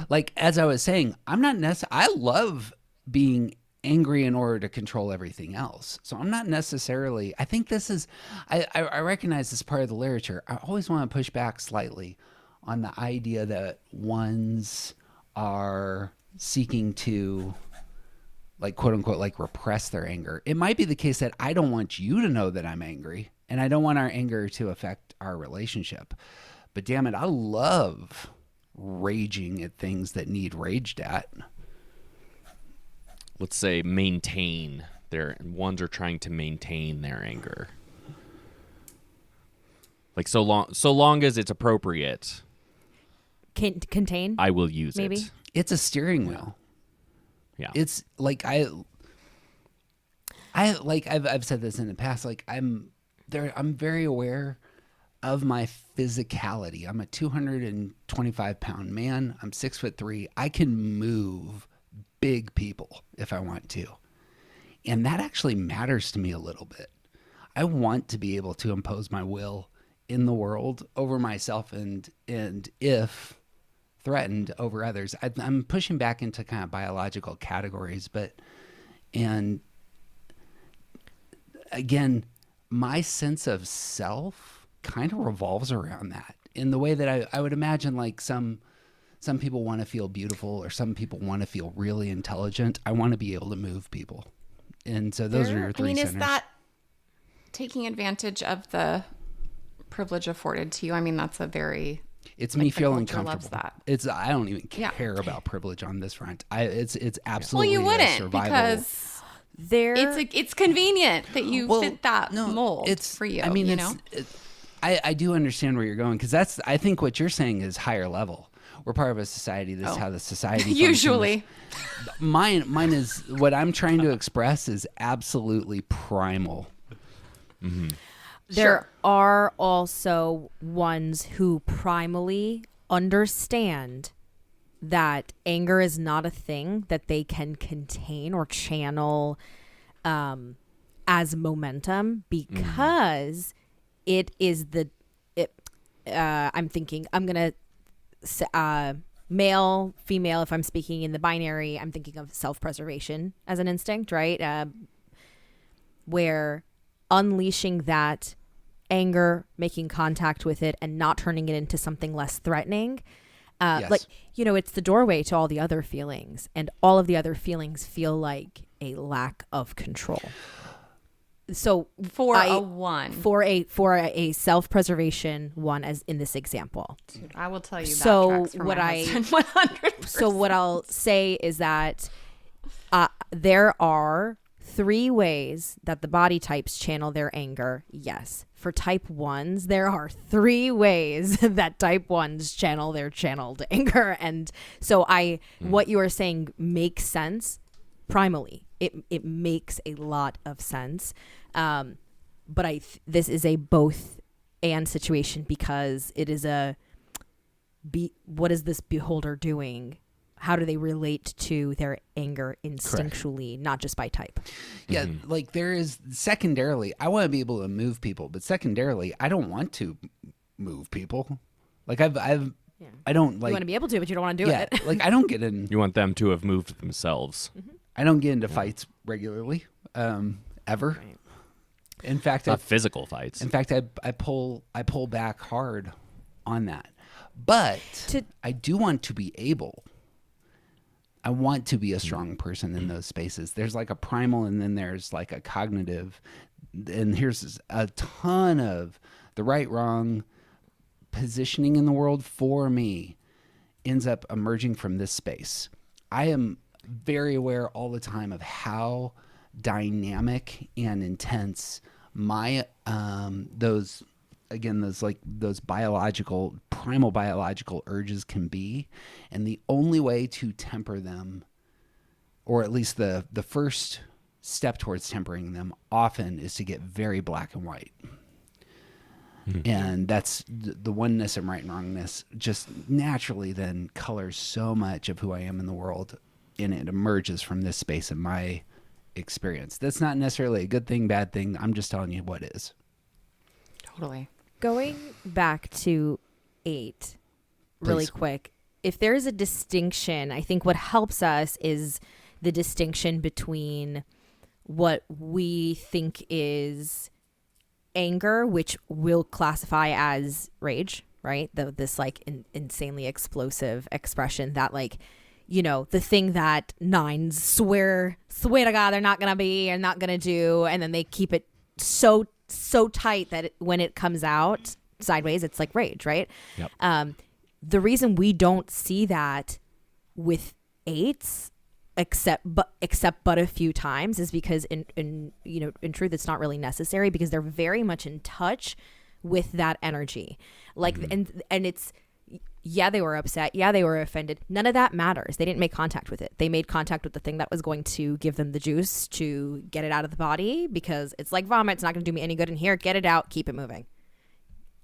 like as I was saying, I'm not I love being angry in order to control everything else. So I'm not necessarily, I think this is, I recognize this part of the literature. I always want to push back slightly on the idea that 1s are seeking to like quote unquote like repress their anger. It might be the case that I don't want you to know that I'm angry and I don't want our anger to affect our relationship. But damn it, I love raging at things that need raged at. Let's say maintain their 1s are trying to maintain their anger. Like so long as it's appropriate. Contain? I will use maybe? it. It's a steering wheel. Yeah. It's like I've said this in the past. Like I'm very aware of my physicality. I'm a 225-pound man. I'm 6'3". I can move big people if I want to. And that actually matters to me a little bit. I want to be able to impose my will in the world over myself and if threatened over others. I'm pushing back into kind of biological categories, and again, my sense of self kind of revolves around that in the way that I would imagine like some people want to feel beautiful or some people want to feel really intelligent. I want to be able to move people. And so those are your 3 centers. Is that taking advantage of the privilege afforded to you? I mean, that's a very... It's me feeling culture loves comfortable. that. I don't even care about privilege on this front. It's Well, absolutely you a wouldn't survival. because There, it's convenient that you fit that mold for you. I mean, you know? I do understand where you're going because I think what you're saying is higher level. We're part of a society. This is how the society functions. Usually. Mine is what I'm trying to express is absolutely primal. Mm-hmm. There are also 1s who primally understand that anger is not a thing that they can contain or channel as momentum because it is I'm going to male, female, if I'm speaking in the binary, I'm thinking of self-preservation as an instinct, right? Where unleashing that anger, making contact with it, and not turning it into something less threatening. Yes. Like, it's the doorway to all the other feelings, and all of the other feelings feel like a lack of control. So For a self-preservation 1, as in this example. Dude, I will tell you that So tracks for what my husband 100%. So what I'll say is that there are 3 ways that the body types channel their anger. Yes. For type 1s, there are 3 ways that type 1s channel their channeled anger. And so what you are saying makes sense primally. It makes a lot of sense. but this is a both and situation, because it is what is this beholder doing? How do they relate to their anger instinctually, not just by type? Yeah, like there is secondarily, I want to be able to move people, but secondarily, I don't want to move people. Like I don't like. You want to be able to, but you don't want to do it. Like I don't get in. You want them to have moved themselves. I don't get into fights regularly, ever. Right. In fact, Not physical fights. In fact, I pull back hard on that. But I do want to be able. I want to be a strong person in those spaces. There's like a primal, and then there's like a cognitive. And here's a ton of the right, wrong positioning in the world for me ends up emerging from this space. I am very aware all the time of how dynamic and intense my those primal biological urges can be, and the only way to temper them, or at least the first step towards tempering them, often is to get very black and white. And that's the oneness and right and wrongness just naturally then colors so much of who I am in the world, and it emerges from this space in my experience. That's not necessarily a good thing, bad thing. I'm just telling you what is. Totally. Going back to 8 really Please. quick, if there's a distinction, I think what helps us is the distinction between what we think is anger, which we'll classify as rage, right? This like insanely explosive expression that, like, you know, the thing that 9s swear to God they're not gonna be and not gonna do, and then they keep it so tight that when it comes out sideways, it's like rage, right? Yep. The reason we don't see that with 8s, except but a few times, is because in truth it's not really necessary, because they're very much in touch with that energy, like and it's, yeah, they were upset, yeah, they were offended, none of that matters. They didn't make contact with it. They made contact with the thing that was going to give them the juice to get it out of the body, because it's like vomit, it's not going to do me any good in here, get it out, keep it moving,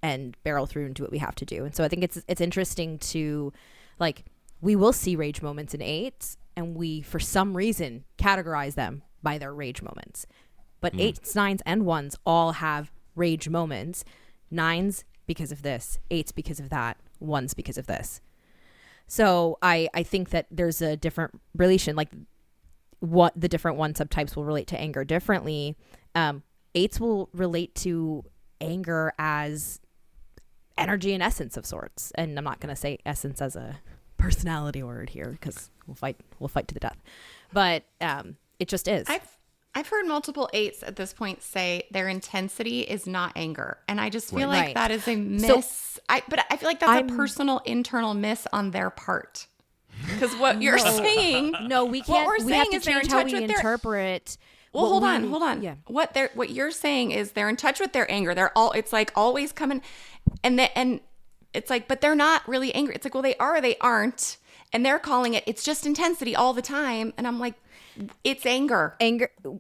and barrel through and do what we have to do. And so I think it's interesting to, like, we will see rage moments in 8s, and we, for some reason, categorize them by their rage moments. But 8s, 9s, and 1s all have rage moments. 9s because of this, 8s because of that, 1s because of this. So I think that there's a different relation, like what the different 1 subtypes will relate to anger differently. 8s will relate to anger as energy and essence of sorts. And I'm not going to say essence as a personality word here, because we'll fight to the death, but it just is. I've heard multiple 8s at this point say their intensity is not anger, and I just feel like that is a miss. But I feel like that's a personal internal miss on their part, because what you're saying, no, we can't. What we're we saying have to is they're in change how touch we with their interpret. Well, hold on. Yeah. What you're saying is they're in touch with their anger. It's like always coming, and it's like, but they're not really angry. It's like, well, they are or they aren't, and they're calling it's just intensity all the time, and I'm like, it's anger,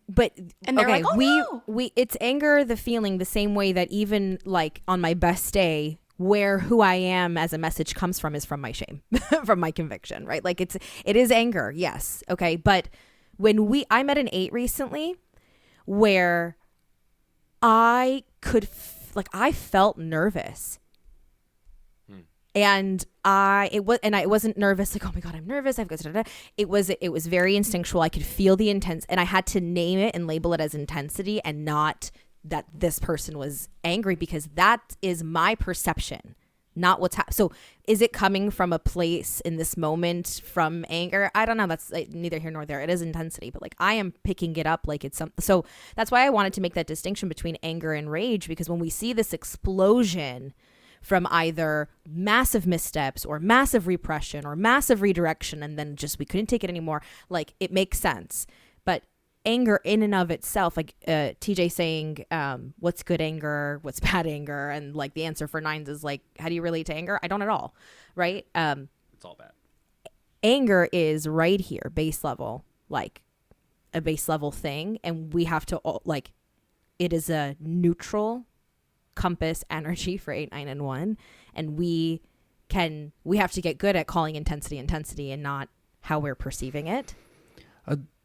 but and they're okay, like, oh, no. It's anger, the feeling, the same way that even like on my best day, where who I am as a message comes from is from my shame, from my conviction, right? Like it is anger, yes, okay, but when I met an 8 recently, where I I felt nervous. And I wasn't nervous, like, oh my God, I'm nervous. It was very instinctual. I could feel the intense, and I had to name it and label it as intensity, and not that this person was angry, because that is my perception, not what's happening. So is it coming from a place in this moment from anger? I don't know. That's neither here nor there. It is intensity, but like I am picking it up like it's something. So that's why I wanted to make that distinction between anger and rage, because when we see this explosion from either massive missteps or massive repression or massive redirection, and then just we couldn't take it anymore, like it makes sense. But anger in and of itself, like TJ saying, what's good anger, what's bad anger, and like the answer for 9s is like, how do you relate to anger? I don't at all, right? It's all bad. Anger is right here, base level, like a base level thing, and we have to like it is a neutral compass energy for 8, 9, and 1. And we have to get good at calling intensity and not how we're perceiving it.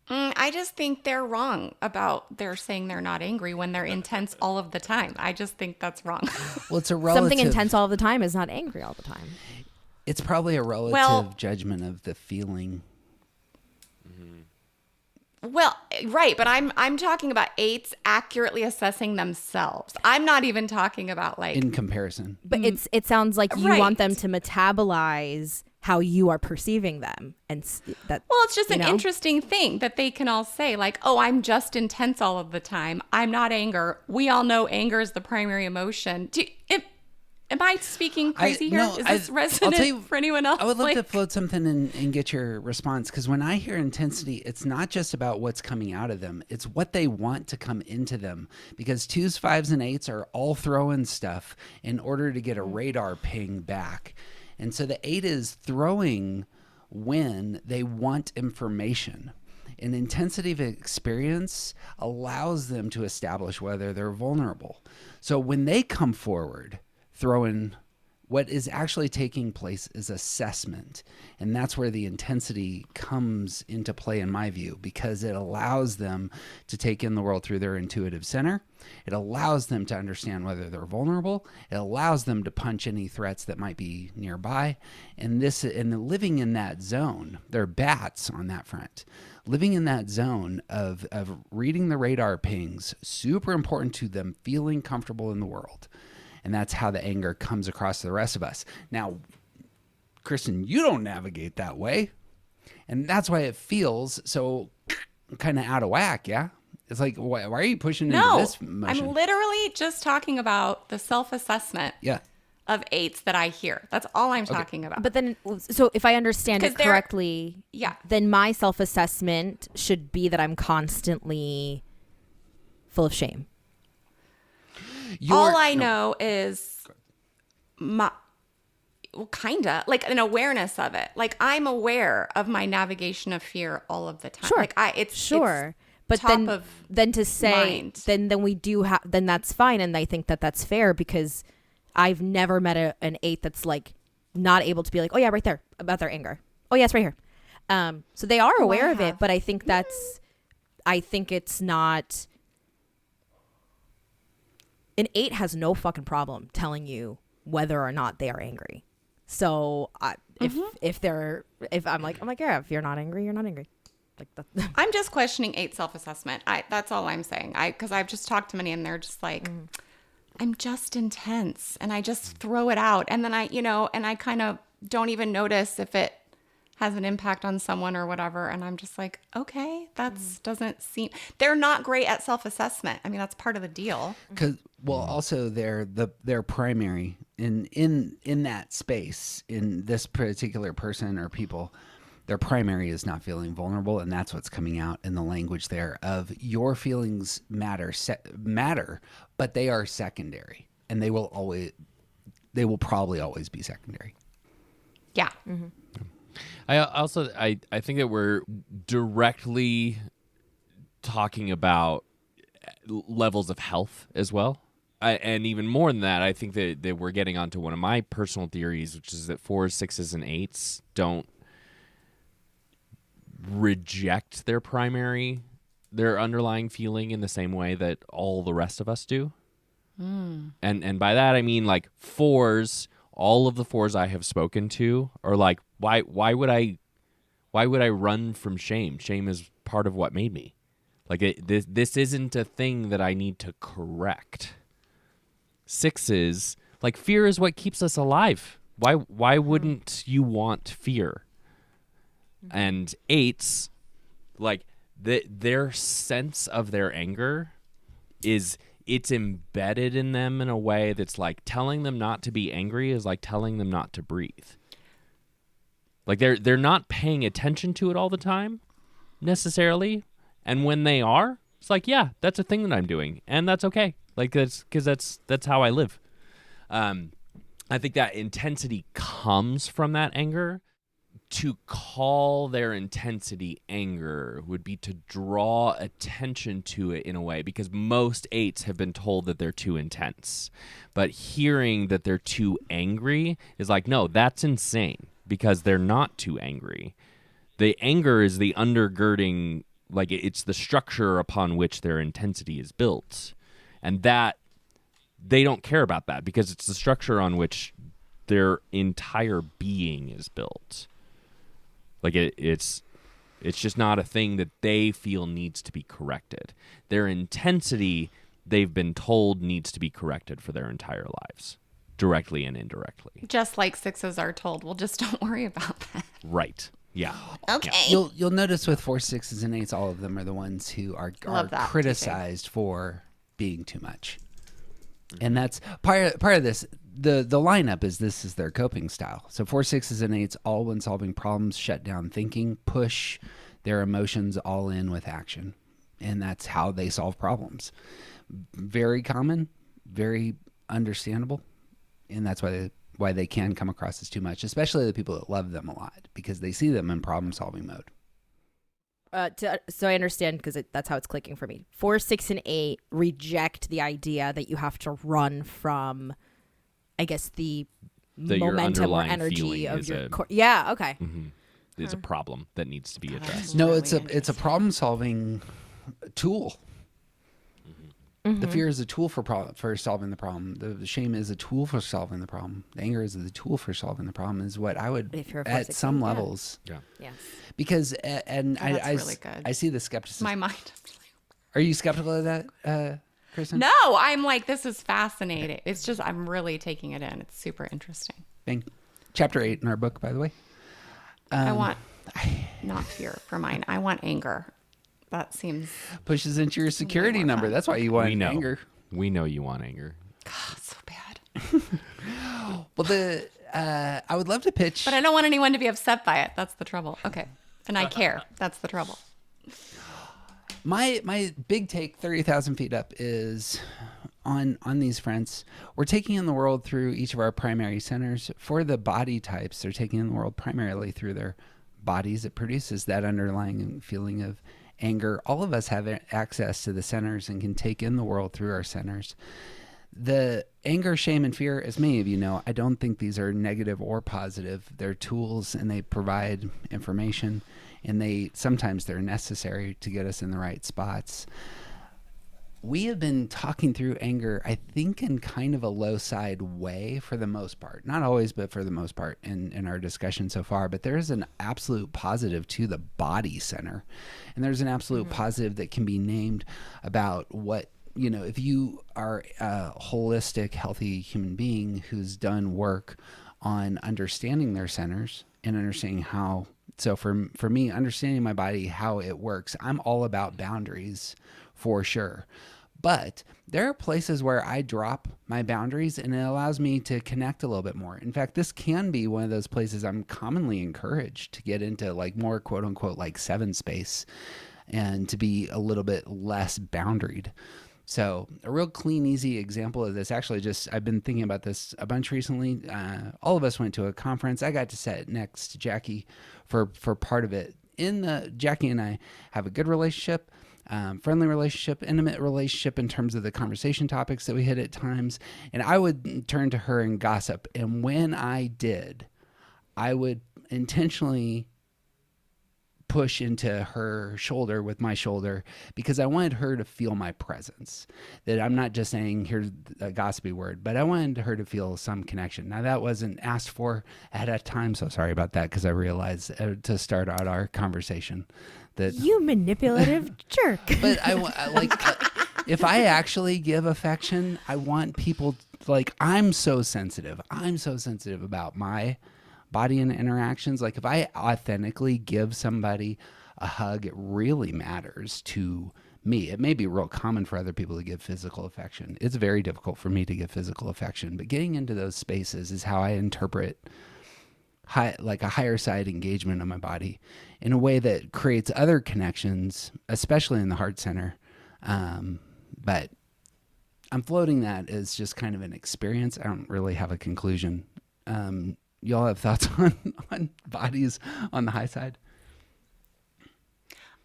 I just think they're wrong about they're saying they're not angry when they're intense all of the time. I just think that's wrong. Well, it's a relative. Something intense all the time is not angry all the time. It's probably a relative judgment of the feeling. Well, right, but I'm talking about 8s accurately assessing themselves. I'm not even talking about like in comparison. But it sounds like you Right. want them to metabolize how you are perceiving them, and that. Well, it's just an interesting thing that they can all say like, "Oh, I'm just intense all of the time. I'm not anger." We all know anger is the primary emotion. Am I speaking crazy here? No, Is this I'll resonant tell you, for anyone else? I would love to float something and get your response, because when I hear intensity, it's not just about what's coming out of them. It's what they want to come into them, because 2s, 5s, and 8s are all throwing stuff in order to get a radar ping back. And so the 8 is throwing when they want information. An intensity of experience allows them to establish whether they're vulnerable. So when they come forward, throwing what is actually taking place is assessment. And that's where the intensity comes into play, in my view, because it allows them to take in the world through their intuitive center. It allows them to understand whether they're vulnerable. It allows them to punch any threats that might be nearby. And living in that zone, they're bats on that front. Living in that zone of reading the radar pings, super important to them feeling comfortable in the world. And that's how the anger comes across to the rest of us. Now, Kristin, you don't navigate that way. And that's why it feels so kind of out of whack, yeah? It's like, why are you pushing into this motion? I'm literally just talking about the self-assessment of 8s that I hear. That's all I'm talking about. But then, so if I understand it correctly, then my self-assessment should be that I'm constantly full of shame. All I know is kinda like an awareness of it. Like I'm aware of my navigation of fear all of the time. Sure. Like it's but top then to say mind. then we do have, then that's fine, and I think that that's fair, because I've never met an 8 that's like not able to be like, oh yeah, right there about their anger. Oh yeah, it's right here. So they are aware of it, but I think it's not. An 8 has no fucking problem telling you whether or not they are angry. So if I'm like, yeah, if you're not angry, you're not angry. Like that. I'm just questioning 8 self-assessment. That's all I'm saying. Because I've just talked to many, and they're just like, I'm just intense, and I just throw it out, and then I kind of don't even notice if it has an impact on someone or whatever, and I'm just like, okay, doesn't seem. They're not great at self-assessment. I mean, that's part of the deal. Also they're primary in that space, in this particular person or people. Their primary is not feeling vulnerable, and that's what's coming out in the language there of your feelings matter, but they are secondary, and they will probably always be secondary. Yeah. Mm-hmm. I think that we're directly talking about levels of health as well. And even more than that, I think that we're getting onto one of my personal theories, which is that 4s, 6s, and 8s don't reject their underlying feeling in the same way that all the rest of us do. And by that I mean, like, 4s, all of the 4s I have spoken to are like, why would I run from shame? Shame is part of what made me. Like, this isn't a thing that I need to correct. 6s, like, fear is what keeps us alive. Why wouldn't you want fear? And 8s, like, their sense of their anger it's embedded in them in a way that's like telling them not to be angry is like telling them not to breathe. Like, they're not paying attention to it all the time necessarily, and when they are, it's like, yeah, that's a thing that I'm doing, and that's okay. Like, that's how I live. I think that intensity comes from that anger to call their intensity anger would be to draw attention to it in a way, because most 8s have been told that they're too intense. But hearing that they're too angry is like, no, that's insane, because they're not too angry. The anger is the undergirding, like it's the structure upon which their intensity is built. And that they don't care about that, because it's the structure on which their entire being is built. Like it's just not a thing that they feel needs to be corrected. Their intensity, they've been told, needs to be corrected for their entire lives, directly and indirectly. Just like 6s are told, well, just don't worry about that. Right. Yeah. Okay. Yeah. You'll notice with 4s, 6s, and 8s, all of them are the ones who are criticized for being too much. And that's part of this. The lineup is this is their coping style. So 4s, 6s, and 8s, all when solving problems, shut down thinking, push their emotions all in with action. And that's how they solve problems. Very common, very understandable. And that's why they can come across as too much, especially the people that love them a lot, because they see them in problem solving mode. So I understand, because that's how it's clicking for me. 4, 6, and 8 reject the idea that you have to run from, I guess, the momentum or energy of your core. Yeah. Okay. Mm-hmm. There's a problem that needs to be addressed. No, it's a problem solving tool. Mm-hmm. The fear is a tool for solving the problem. The shame is a tool for solving the problem. The anger is the tool for solving the problem. Is what I would at some levels. Yeah. Yes. Because I really good. I see the skepticism. My mind. Are you skeptical of that, Kristin? No, I'm like, this is fascinating. It's just, I'm really taking it in. It's super interesting. Bang. Chapter 8 in our book, by the way. I want not fear for mine. I want anger. That seems pushes into your security number. That's why you want anger. We know you want anger. God, so bad. Well, I would love to pitch, but I don't want anyone to be upset by it. That's the trouble. Okay, and I care. That's the trouble. My big take, 30,000 feet up, is on these fronts. We're taking in the world through each of our primary centers. For the body types, they're taking in the world primarily through their bodies. It produces that underlying feeling of anger. All of us have access to the centers and can take in the world through our centers. The anger, shame, and fear, as many of you know, I don't think these are negative or positive. They're tools, and they provide information, and sometimes they're necessary to get us in the right spots. We have been talking through anger, I think, in kind of a low side way for the most part. Not always, but for the most part in our discussion so far. But there is an absolute positive to the body center. And there's an absolute positive that can be named about what, if you are a holistic, healthy human being who's done work on understanding their centers and understanding how. So for me, understanding my body, how it works, I'm all about boundaries for sure. But there are places where I drop my boundaries and it allows me to connect a little bit more. In fact, this can be one of those places I'm commonly encouraged to get into, like more quote unquote like 7 space, and to be a little bit less boundaried. So a real clean, easy example of this, actually, I've been thinking about this a bunch recently. All of us went to a conference. I got to sit next to Jackie for part of it. Jackie and I have a good relationship. Friendly relationship, intimate relationship in terms of the conversation topics that we hit at times. And I would turn to her and gossip. And when I did, I would intentionally push into her shoulder with my shoulder, because I wanted her to feel my presence. That I'm not just saying here's a gossipy word, but I wanted her to feel some connection. Now that wasn't asked for at a time, so sorry about that, because I realized to start out our conversation that you manipulative jerk. But I like if I actually give affection, I want people, like, I'm so sensitive about my body and interactions. Like if I authentically give somebody a hug, it really matters to me. It may be real common for other people to give physical affection. It's very difficult for me to give physical affection, but getting into those spaces is how I interpret like a higher side engagement of my body in a way that creates other connections, especially in the heart center. But I'm floating that as just kind of an experience. I don't really have a conclusion. y'all have thoughts on bodies on the high side?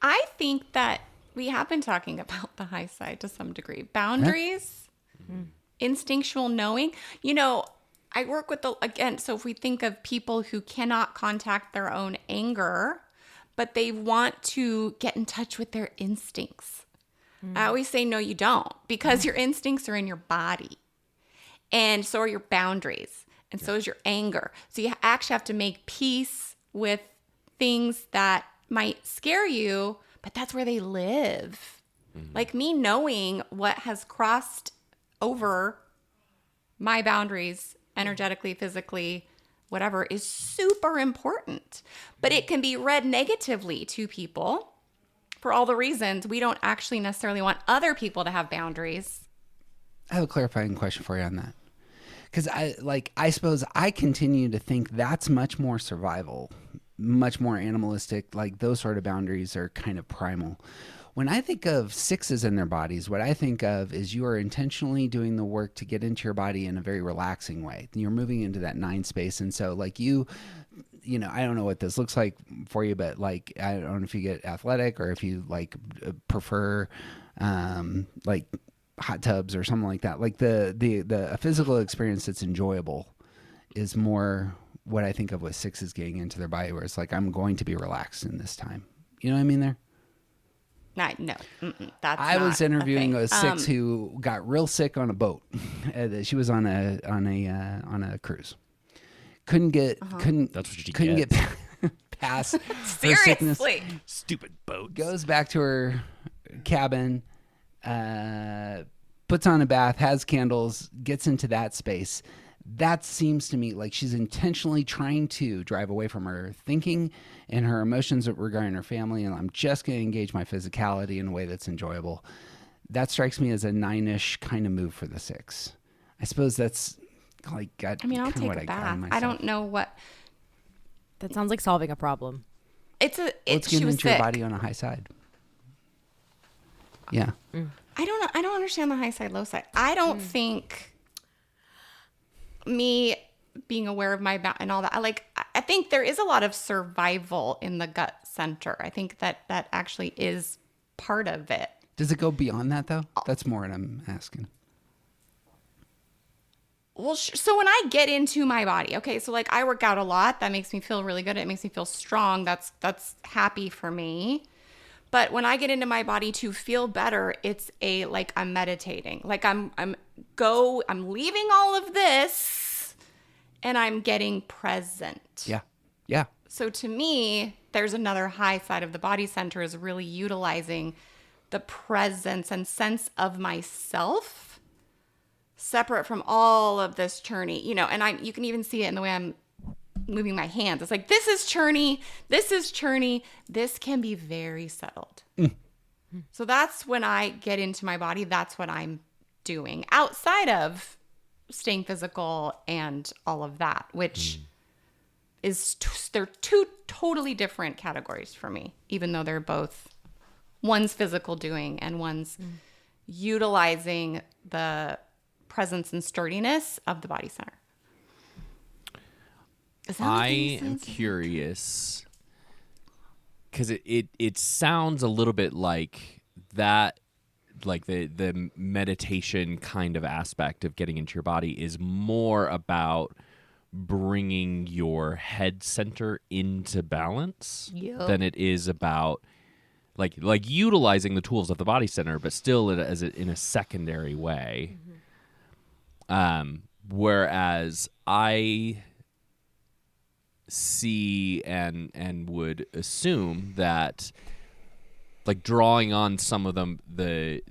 I think that we have been talking about the high side to some degree. Boundaries, instinctual knowing. I work with so if we think of people who cannot contact their own anger, but they want to get in touch with their instincts. I always say, no, you don't, because your instincts are in your body. And so are your boundaries. And so is your anger. So you actually have to make peace with things that might scare you, but that's where they live. Like me knowing what has crossed over my boundaries energetically, physically, whatever, is super important. But it can be read negatively to people for all the reasons we don't actually necessarily want other people to have boundaries. I have a clarifying question for you on that. Because I suppose I continue to think that's much more survival, much more animalistic. Like those sort of boundaries are kind of primal. When I think of sixes in their bodies, what I think of is you are intentionally doing the work to get into your body in a very relaxing way. You're moving into that 9 space. And so like I don't know what this looks like for you, but like, I don't know if you get athletic or if you like prefer like hot tubs or something like that. Like the physical experience that's enjoyable is more what I think of with sixes getting into their body, where it's like, I'm going to be relaxed in this time. You know what I mean there? No, that's I was interviewing a a 6 who got real sick on a boat. She was on a cruise. Couldn't get past her sickness. Seriously. Stupid boats. Goes back to her cabin, puts on a bath, has candles, gets into that space. That seems to me like she's intentionally trying to drive away from her thinking and her emotions regarding her family, and I'm just going to engage my physicality in a way that's enjoyable. That strikes me as a 9-ish kind of move for the 6. I suppose that's like I'll take a bath. I don't know what. That sounds like solving a problem. Let's get into your body on a high side. Yeah. I don't understand the high side, low side. I don't think me being aware of my back and all that. I think there is a lot of survival in the gut center. I think that actually is part of it. Does it go beyond that though? That's more what I'm asking. Well, so when I get into my body, okay, so like I work out a lot. That makes me feel really good. It makes me feel strong. That's happy for me. But when I get into my body to feel better, it's like I'm meditating. Like I'm leaving all of this and I'm getting present. Yeah. Yeah. So to me, there's another high side of the body center is really utilizing the presence and sense of myself separate from all of this churny, and you can even see it in the way I'm moving my hands. It's like, this is churny. This can be very settled. So that's when I get into my body. That's what I'm doing outside of staying physical and all of that, which they're two totally different categories for me, even though they're both, one's physical doing and one's utilizing the presence and sturdiness of the body center. I am curious because it sounds a little bit like that, like the meditation kind of aspect of getting into your body is more about bringing your head center into balance than it is about like utilizing the tools of the body center, but still in a secondary way. Whereas I see and would assume that like drawing on some of them, the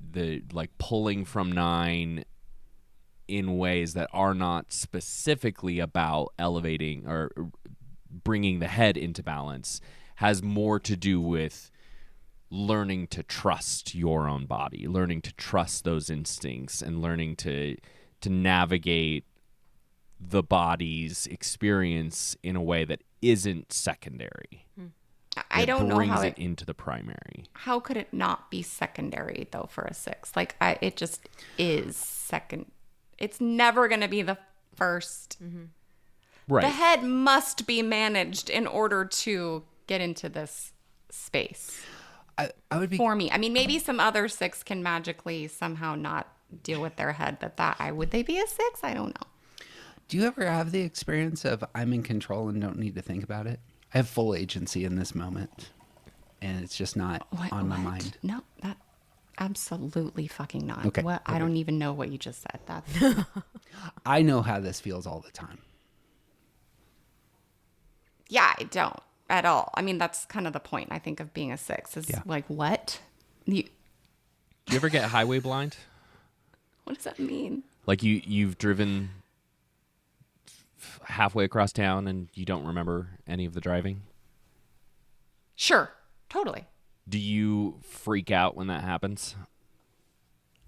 like pulling from 9 in ways that are not specifically about elevating or bringing the head into balance has more to do with learning to trust your own body, learning to trust those instincts, and learning to navigate the body's experience in a way that isn't secondary. I don't know how it into the primary. How could it not be secondary though for a 6? Like it just is second. It's never going to be the first. Right. The head must be managed in order to get into this space. I would be For me. I mean, maybe some other 6 can magically somehow not deal with their head, but would they be a 6? I don't know. Do you ever have the experience of I'm in control and don't need to think about it? I have full agency in this moment, and it's just not on my mind. No, that absolutely fucking not. Okay. What? I don't even know what you just said. That's I know how this feels all the time. yeah, I don't at all. I mean, that's kind of the point, I think, of being a 6 is like, what? Do you ever get highway blind? What does that mean? Like you've driven halfway across town and you don't remember any of the driving? Sure. Totally. Do you freak out when that happens?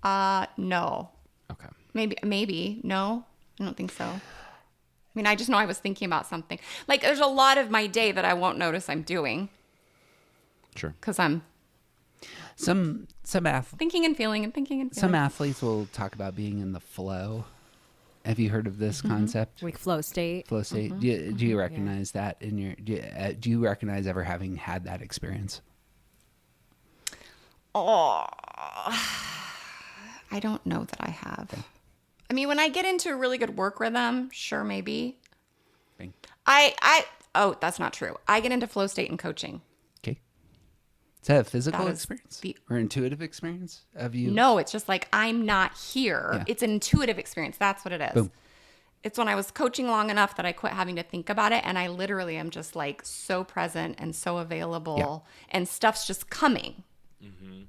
No. Okay. Maybe. No, I don't think so. I mean, I just know I was thinking about something. Like, there's a lot of my day that I won't notice I'm doing. Sure. Because I'm Some thinking and feeling and thinking and feeling. Some athletes will talk about being in the flow. Have you heard of this concept? Like flow state. Flow state. Do you recognize that in your? Do you recognize ever having had that experience? Oh, I don't know that I have. Okay. I mean, when I get into a really good work rhythm, sure, maybe. Bing. Oh, that's not true. I get into flow state in coaching. Okay. Is that a physical That is experience the- or intuitive experience of you? No, it's just like I'm not here. Yeah. It's an intuitive experience. That's what it is. Boom. It's when I was coaching long enough that I quit having to think about it. And I literally am just like so present and so available and stuff's just coming. Mm-hmm.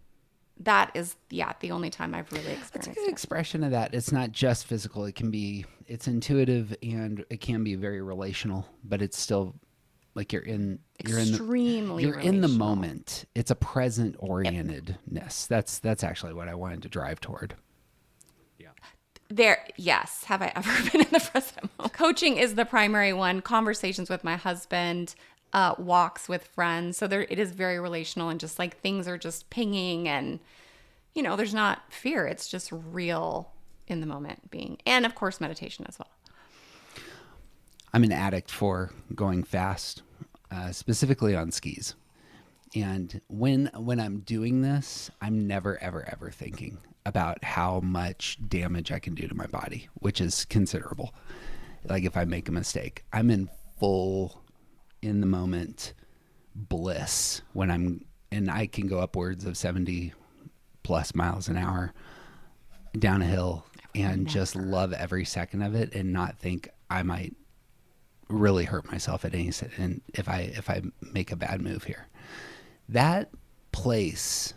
That is, the only time I've really It's a experienced good it. expression of that. It's not just physical. It's intuitive and it can be very relational, but it's still like you're in the Extremely in the relational. moment. It's a present orientedness. That's actually what I wanted to drive toward. Yes. Have I ever been in the present moment? Coaching is the primary one. Conversations with my husband, walks with friends. So it is very relational and just like things are just pinging and, there's not fear. It's just real in the moment being. And of course, meditation as well. I'm an addict for going fast, specifically on skis. And when I'm doing this, I'm never, ever, ever thinking about how much damage I can do to my body, which is considerable. Like if I make a mistake, I'm in full, in the moment bliss and I can go upwards of 70 plus miles an hour down a hill and just love every second of it and not think I might really hurt myself at any second if I make a bad move here. That place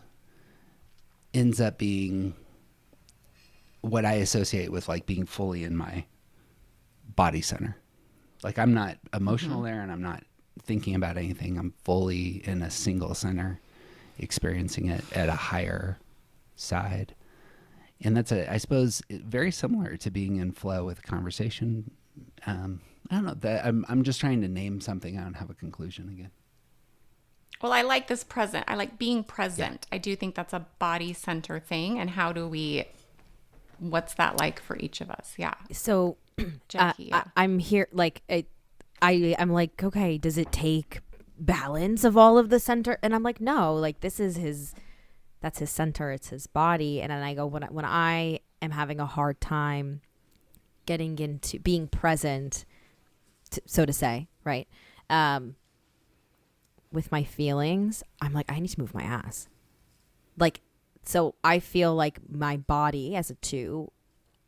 ends up being what I associate with like being fully in my body center. Like I'm not emotional there and I'm not thinking about anything. I'm fully in a single center experiencing it at a higher side. And that's I suppose very similar to being in flow with conversation. I don't know that I'm just trying to name something. I don't have a conclusion again. Well, I like this present. I like being present. I do think that's a body center thing. And what's that like for each of us? Yeah. So Jackie, I'm here like I'm like, okay, does it take balance of all of the center? And I'm like, no, like that's his center, it's his body. And then I go, when I am having a hard time getting into being present, so to say, right? With my feelings, I'm like, I need to move my ass. Like, so I feel like my body as a 2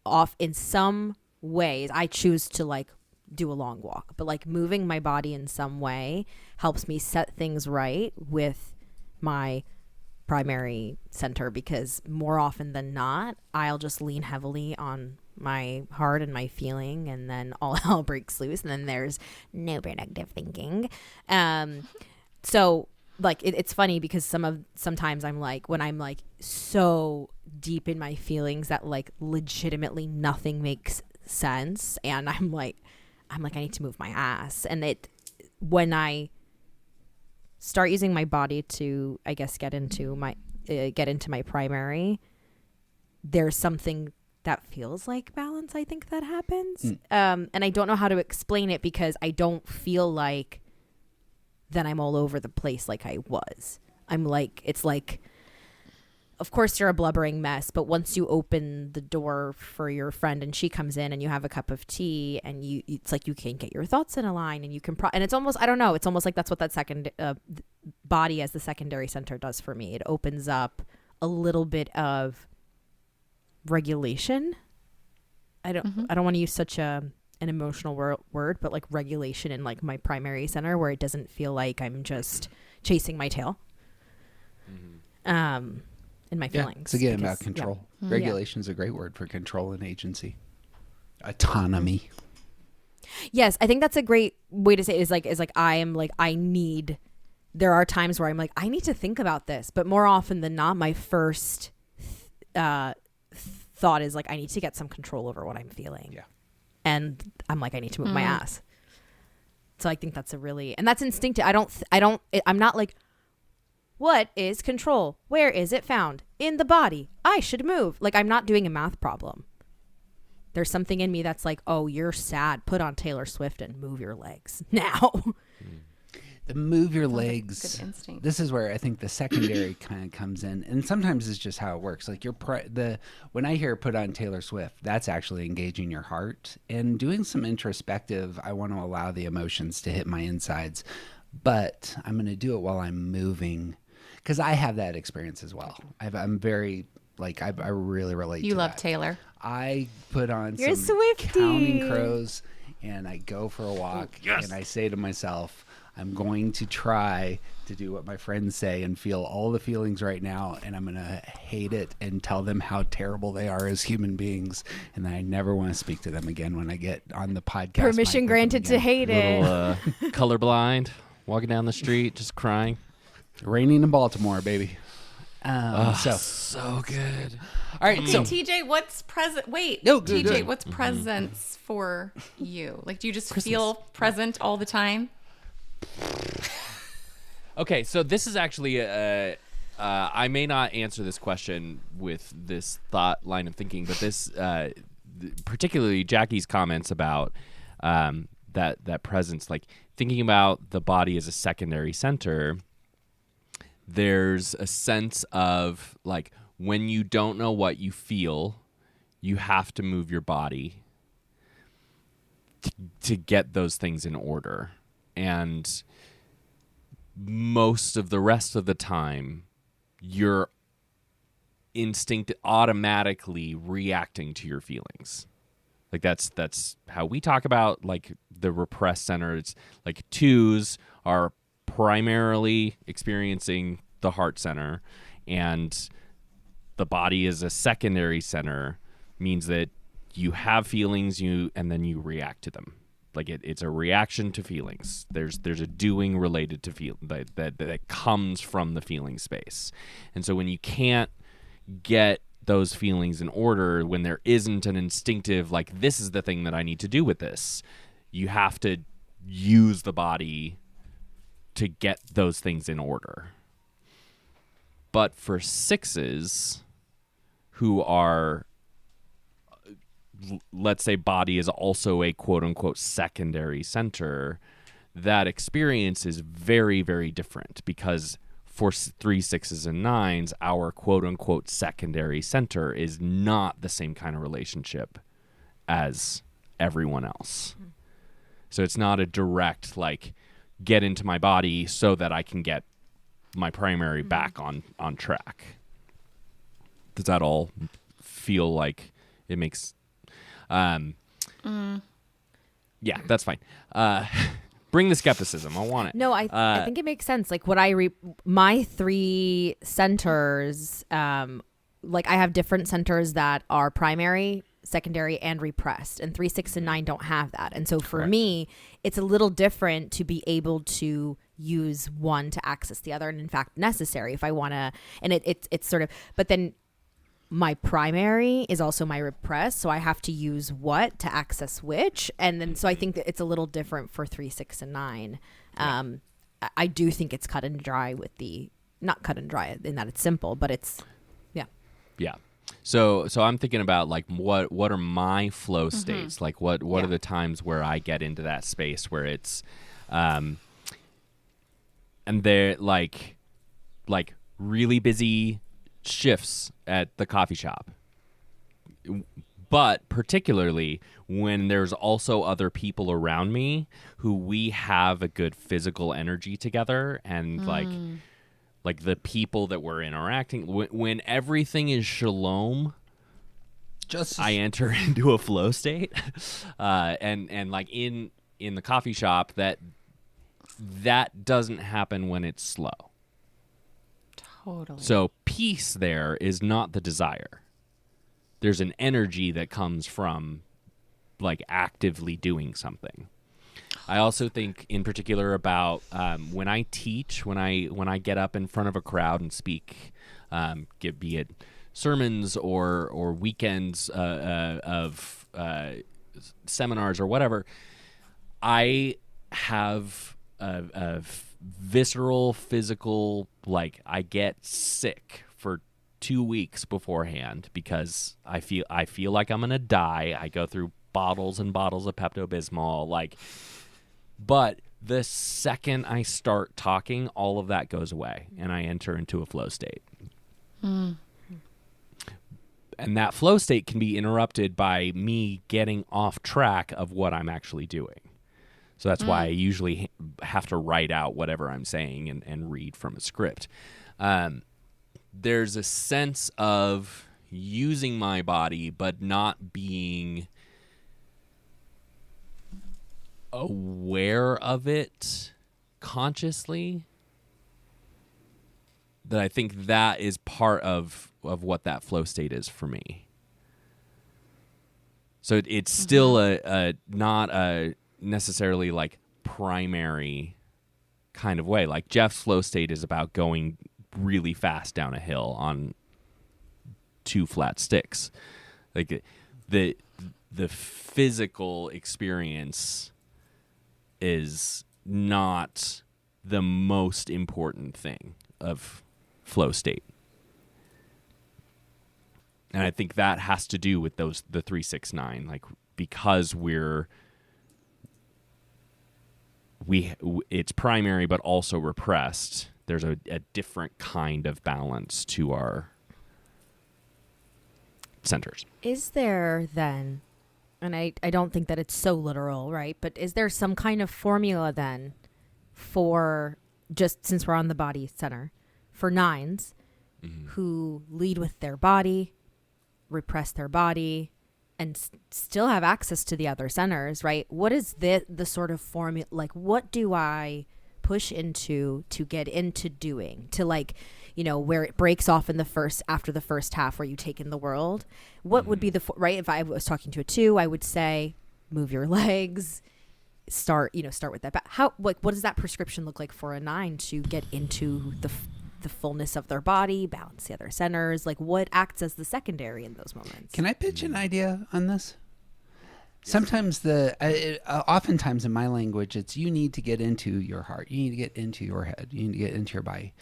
off in some ways. I choose to like do a long walk, but like moving my body in some way helps me set things right with my primary center, because more often than not, I'll just lean heavily on my heart and my feeling, and then all hell breaks loose, and then there's no productive thinking. So like it's funny because sometimes I'm like, when I'm like so deep in my feelings that like legitimately nothing makes sense, and I'm like I need to move my ass. And when I start using my body to, I guess, get into my primary, there's something that feels like balance once I think that happens. And I don't know how to explain it because I don't feel like then I'm all over the place like I was. I'm like, it's like, of course you're a blubbering mess, but once you open the door for your friend and she comes in and you have a cup of tea and it's like you can get your thoughts in a line and you can, and it's almost, I don't know, it's almost like that's what that second body as the secondary center does for me. It opens up a little bit of regulation. I don't want to use such an emotional word, but like regulation in like my primary center where it doesn't feel like I'm just chasing my tail. In my feelings. It's again about control. Regulation is a great word for control and agency. Autonomy. Yes, I think that's a great way to say it, is like I am like there are times where I'm like I need to think about this, but more often than not my first thought is like I need to get some control over what I'm feeling. Yeah. And I'm like I need to move my ass. So I think that's and that's instinctive. I'm not like, what is control? Where is it found? In the body. I should move. Like, I'm not doing a math problem. There's something in me that's like, oh, you're sad. Put on Taylor Swift and move your legs now. The move your legs. Good instinct. This is where I think the secondary kind of comes in, and sometimes it's just how it works. Like when I hear put on Taylor Swift, that's actually engaging your heart and doing some introspective. I want to allow the emotions to hit my insides, but I'm going to do it while I'm moving. Because I have that experience as well. I'm very, like, I really relate to that. You love Taylor. I put on You're some Swiftie. Counting Crows, and I go for a walk, and I say to myself, I'm going to try to do what my friends say and feel all the feelings right now, and I'm going to hate it and tell them how terrible they are as human beings, and I never want to speak to them again when I get on the podcast. Permission granted to hate it. Little colorblind, walking down the street, just crying. Raining in Baltimore, baby. So good. All right, Okay, so TJ, what's present? Wait, No, TJ, good. what's presents for you? Like, do you just feel present all the time? Okay, so this is actually I may not answer this question with this thought line of thinking, but this particularly Jackie's comments about that presence, like thinking about the body as a secondary center. There's a sense of like when you don't know what you feel, you have to move your body to get those things in order. And most of the rest of the time, your instinct automatically reacting to your feelings. Like that's how we talk about like the repressed center. It's like twos are primarily experiencing the heart center, and the body is a secondary center, means that you have feelings, and then you react to them. Like it's a reaction to feelings. There's a doing related to feel that comes from the feeling space. And so when you can't get those feelings in order, when there isn't an instinctive like this is the thing that I need to do with this, you have to use the body to get those things in order. But for sixes who are, let's say body is also a quote-unquote secondary center, that experience is very, very different because for 3, 6s, and 9s, our quote-unquote secondary center is not the same kind of relationship as everyone else. So it's not a direct, like, get into my body so that I can get my primary back on track. Does that all feel like it makes... Yeah, that's fine. Bring the skepticism. I want it. No, I think it makes sense. Like what my 3 centers, like I have different centers that are primary, secondary, and repressed, and 3, 6, and 9 don't have that. And so for me, it's a little different to be able to use one to access the other, and in fact necessary if I want to. And it's sort of, but then my primary is also my repressed, so I have to use what to access which, and then so I think that it's a little different for 3, 6, and 9. I do think it's cut and dry with the not cut and dry in that it's simple, but it's yeah. So I'm thinking about like what are my flow states? Like what are the times where I get into that space where it's and they're like really busy shifts at the coffee shop. But particularly when there's also other people around me who we have a good physical energy together, and like the people that we're interacting when everything is shalom, I enter into a flow state, and like in the coffee shop that doesn't happen when it's slow. Totally. So peace there is not the desire. There's an energy that comes from like actively doing something. I also think in particular about when I teach, when I get up in front of a crowd and speak, be it sermons or weekends of seminars or whatever, I have a visceral, physical, like I get sick for 2 weeks beforehand because I feel like I'm gonna die. I go through bottles and bottles of Pepto-Bismol, like. But the second I start talking, all of that goes away, and I enter into a flow state. And that flow state can be interrupted by me getting off track of what I'm actually doing. So that's why I usually have to write out whatever I'm saying and read from a script. There's a sense of using my body, but not being aware of it consciously, that I think that is part of what that flow state is for me. So it's still a not a necessarily like primary kind of way. Like Jeff's flow state is about going really fast down a hill on 2 flat sticks. Like the physical experience is not the most important thing of flow state. And I think that has to do with the 3-6-9, like because it's primary but also repressed. There's a different kind of balance to our centers. Is there then, and I don't think that it's so literal, right? But is there some kind of formula then for, just since we're on the body center, for 9s who lead with their body, repress their body, and still have access to the other centers, right? What is the sort of formula? Like, what do I push into to get into doing, to like, you know, where it breaks off in after the first half where you take in the world? What would be right? If I was talking to a 2, I would say, move your legs, start with that. What does that prescription look like for a 9 to get into the fullness of their body, balance the other centers? Like, what acts as the secondary in those moments? Can I pitch an idea on this? Sometimes oftentimes in my language, it's you need to get into your heart. You need to get into your head. You need to get into your body.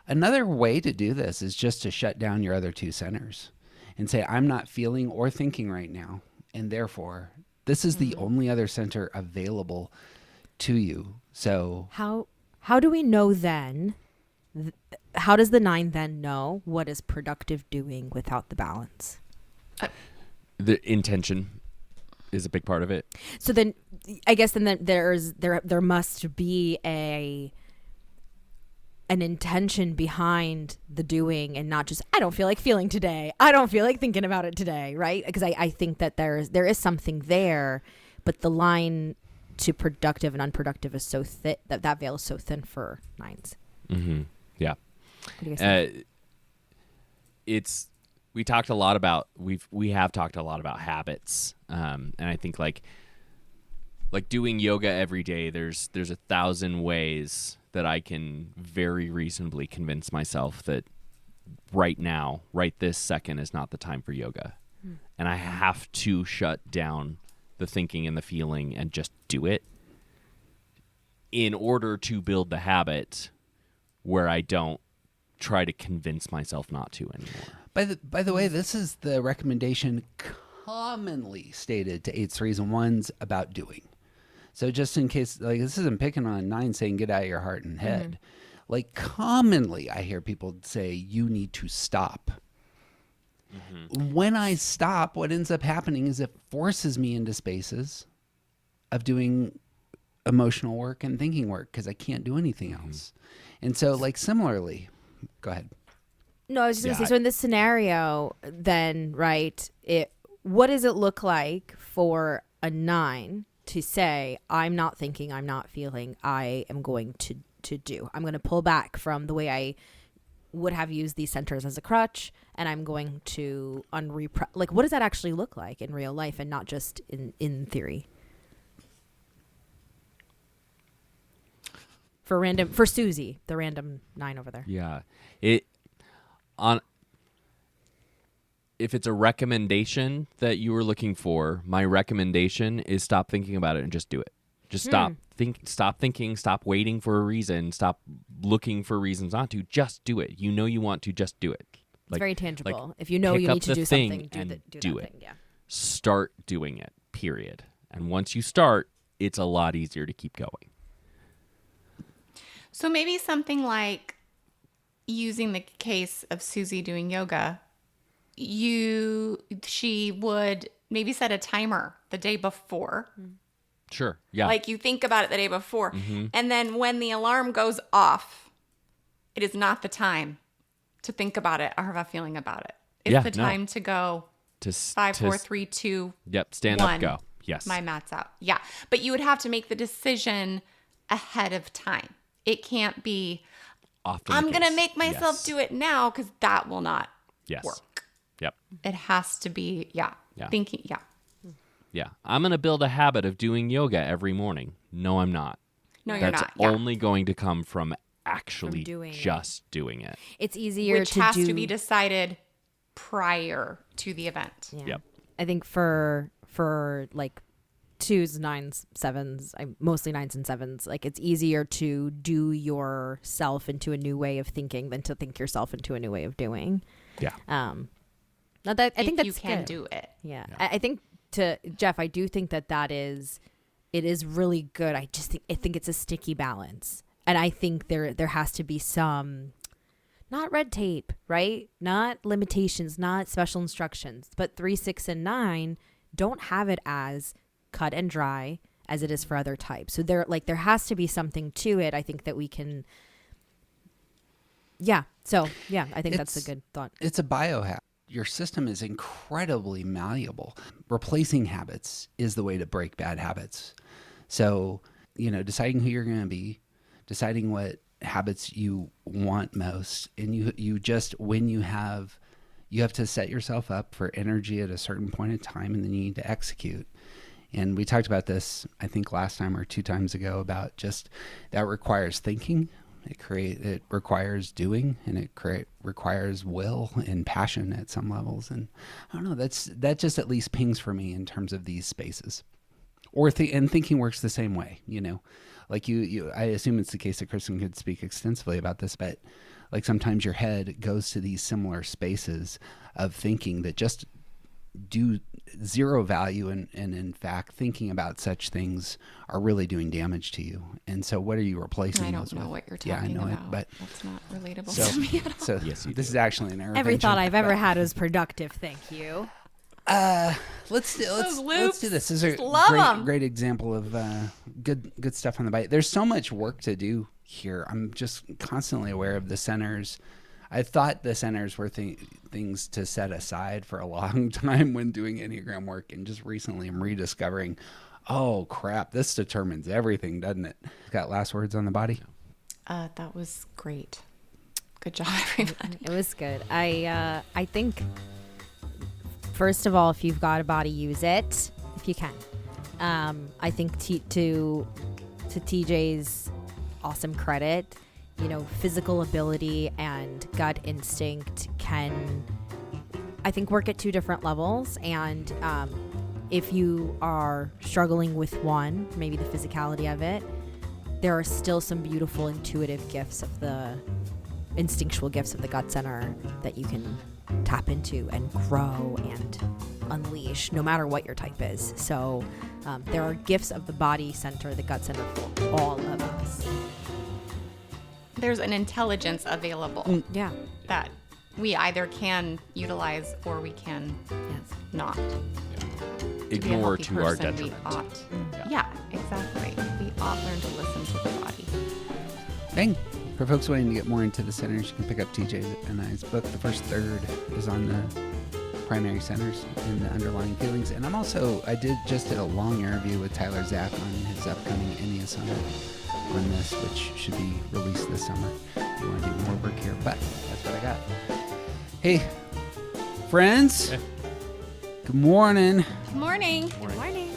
Another way to do this is just to shut down your other 2 centers and say, I'm not feeling or thinking right now. And therefore, this is the only other center available to you. So how do we know then? How does the 9 then know what is productive doing without the balance? The intention is a big part of it. So then I guess then there must be an intention behind the doing, and not just, I don't feel like feeling today, I don't feel like thinking about it today, right? Because I think that there is something there, but the line to productive and unproductive is so thick, that veil is so thin for 9s. Yeah. What do you guys think? We talked a lot about we have talked a lot about habits, and I think like doing yoga every day, there's 1,000 ways that I can very reasonably convince myself that right now, right this second, is not the time for yoga, and I have to shut down the thinking and the feeling and just do it in order to build the habit where I don't try to convince myself not to anymore. By the way, this is the recommendation commonly stated to 8s, 3s, and 1s about doing. So just in case, like, this isn't picking on 9 saying get out of your heart and head. Like, commonly I hear people say you need to stop. When I stop, what ends up happening is it forces me into spaces of doing emotional work and thinking work because I can't do anything else. And so, like, similarly, go ahead. No, I was just going to say, so in this scenario, then, right, what does it look like for a 9 to say, I'm not thinking, I'm not feeling, I am going to do. I'm going to pull back from the way I would have used these centers as a crutch, and I'm going to like, what does that actually look like in real life and not just in theory? For Susie, the random 9 over there. Yeah. If it's a recommendation that you were looking for, my recommendation is stop thinking about it and just do it. Just stop thinking, stop waiting for a reason, stop looking for reasons not to. Just do it. You know you want to, just do it. It's very tangible. If you know you need to do something, do it. Yeah. Start doing it, period. And once you start, it's a lot easier to keep going. So maybe something like, using the case of Susie doing yoga, she would maybe set a timer the day before. Sure. Yeah. Like, you think about it the day before. And then when the alarm goes off, it is not the time to think about it or have a feeling about it. It's the time to go 5, 4, 3, 2. Yep. Stand 1. up, go. Yes. My mat's out. Yeah. But you would have to make the decision ahead of time. It can't be, I'm going to make myself do it now, because that will not work. Yep. It has to be, thinking, Yeah. I'm going to build a habit of doing yoga every morning. No, I'm not. No, you're not. That's only going to come from actually just doing it. It's easier Which has to be decided prior to the event. Yeah. Yep. I think for like 2s, 9s, 7s, mostly 9s and 7s, like, it's easier to do yourself into a new way of thinking than to think yourself into a new way of doing. Yeah. Not that I think that's you can good. do it. Yeah. I think, to Jeff, I do think it is really good. I think it's a sticky balance, and I think there has to be some, not red tape, right? Not limitations, not special instructions, but 3, 6, and 9 don't have it as cut and dry as it is for other types. So there has to be something to it. I think that we can. Yeah. So yeah, I think that's a good thought. It's a biohack. Your system is incredibly malleable. Replacing habits is the way to break bad habits. So, deciding who you're going to be, deciding what habits you want most, and you just, when you have to set yourself up for energy at a certain point in time, and then you need to execute. And we talked about this, I think, last time or 2 times ago, about just that requires thinking. It requires doing, and it requires will and passion at some levels. And I don't know, that just at least pings for me in terms of these spaces. And thinking works the same way, like I assume it's the case that Kristin could speak extensively about this, but like sometimes your head goes to these similar spaces of thinking that just do zero value, and in fact thinking about such things are really doing damage to you. And so what are you replacing those with? I don't know what you're talking about. It, but that's not relatable to me at all. So yes, this is actually an intervention. Every thought I've ever had was productive. Thank you. Let's do this. This is a great example of good stuff on the bite. There's so much work to do here. I'm just constantly aware of the centers. I thought the centers were things to set aside for a long time when doing Enneagram work, and just recently I'm rediscovering, oh crap, this determines everything, doesn't it? Got last words on the body? That was great. Good job, everybody. It was good. I think, first of all, if you've got a body, use it if you can. I think to TJ's awesome credit, physical ability and gut instinct can, I think, work at 2 different levels. And if you are struggling with one, maybe the physicality of it, there are still some beautiful intuitive gifts of the instinctual gifts of the gut center that you can tap into and grow and unleash, no matter what your type is. So there are gifts of the body center, the gut center for all of us. There's an intelligence available Yeah. that we either can utilize or we can Yes. not. Ignore be a healthy to our person, we detriment. ought. Yeah, exactly. We ought learn to listen to the body. Bang. For folks wanting to get more into the centers, you can pick up TJ and I's book. The first third is on the primary centers and the underlying feelings. And I just did a long interview with Tyler Zack on his upcoming Enneagram Summit on this, which should be released this summer. If you want to do more work here, but that's what I got. Hey, friends. Good morning. Good morning. Good morning.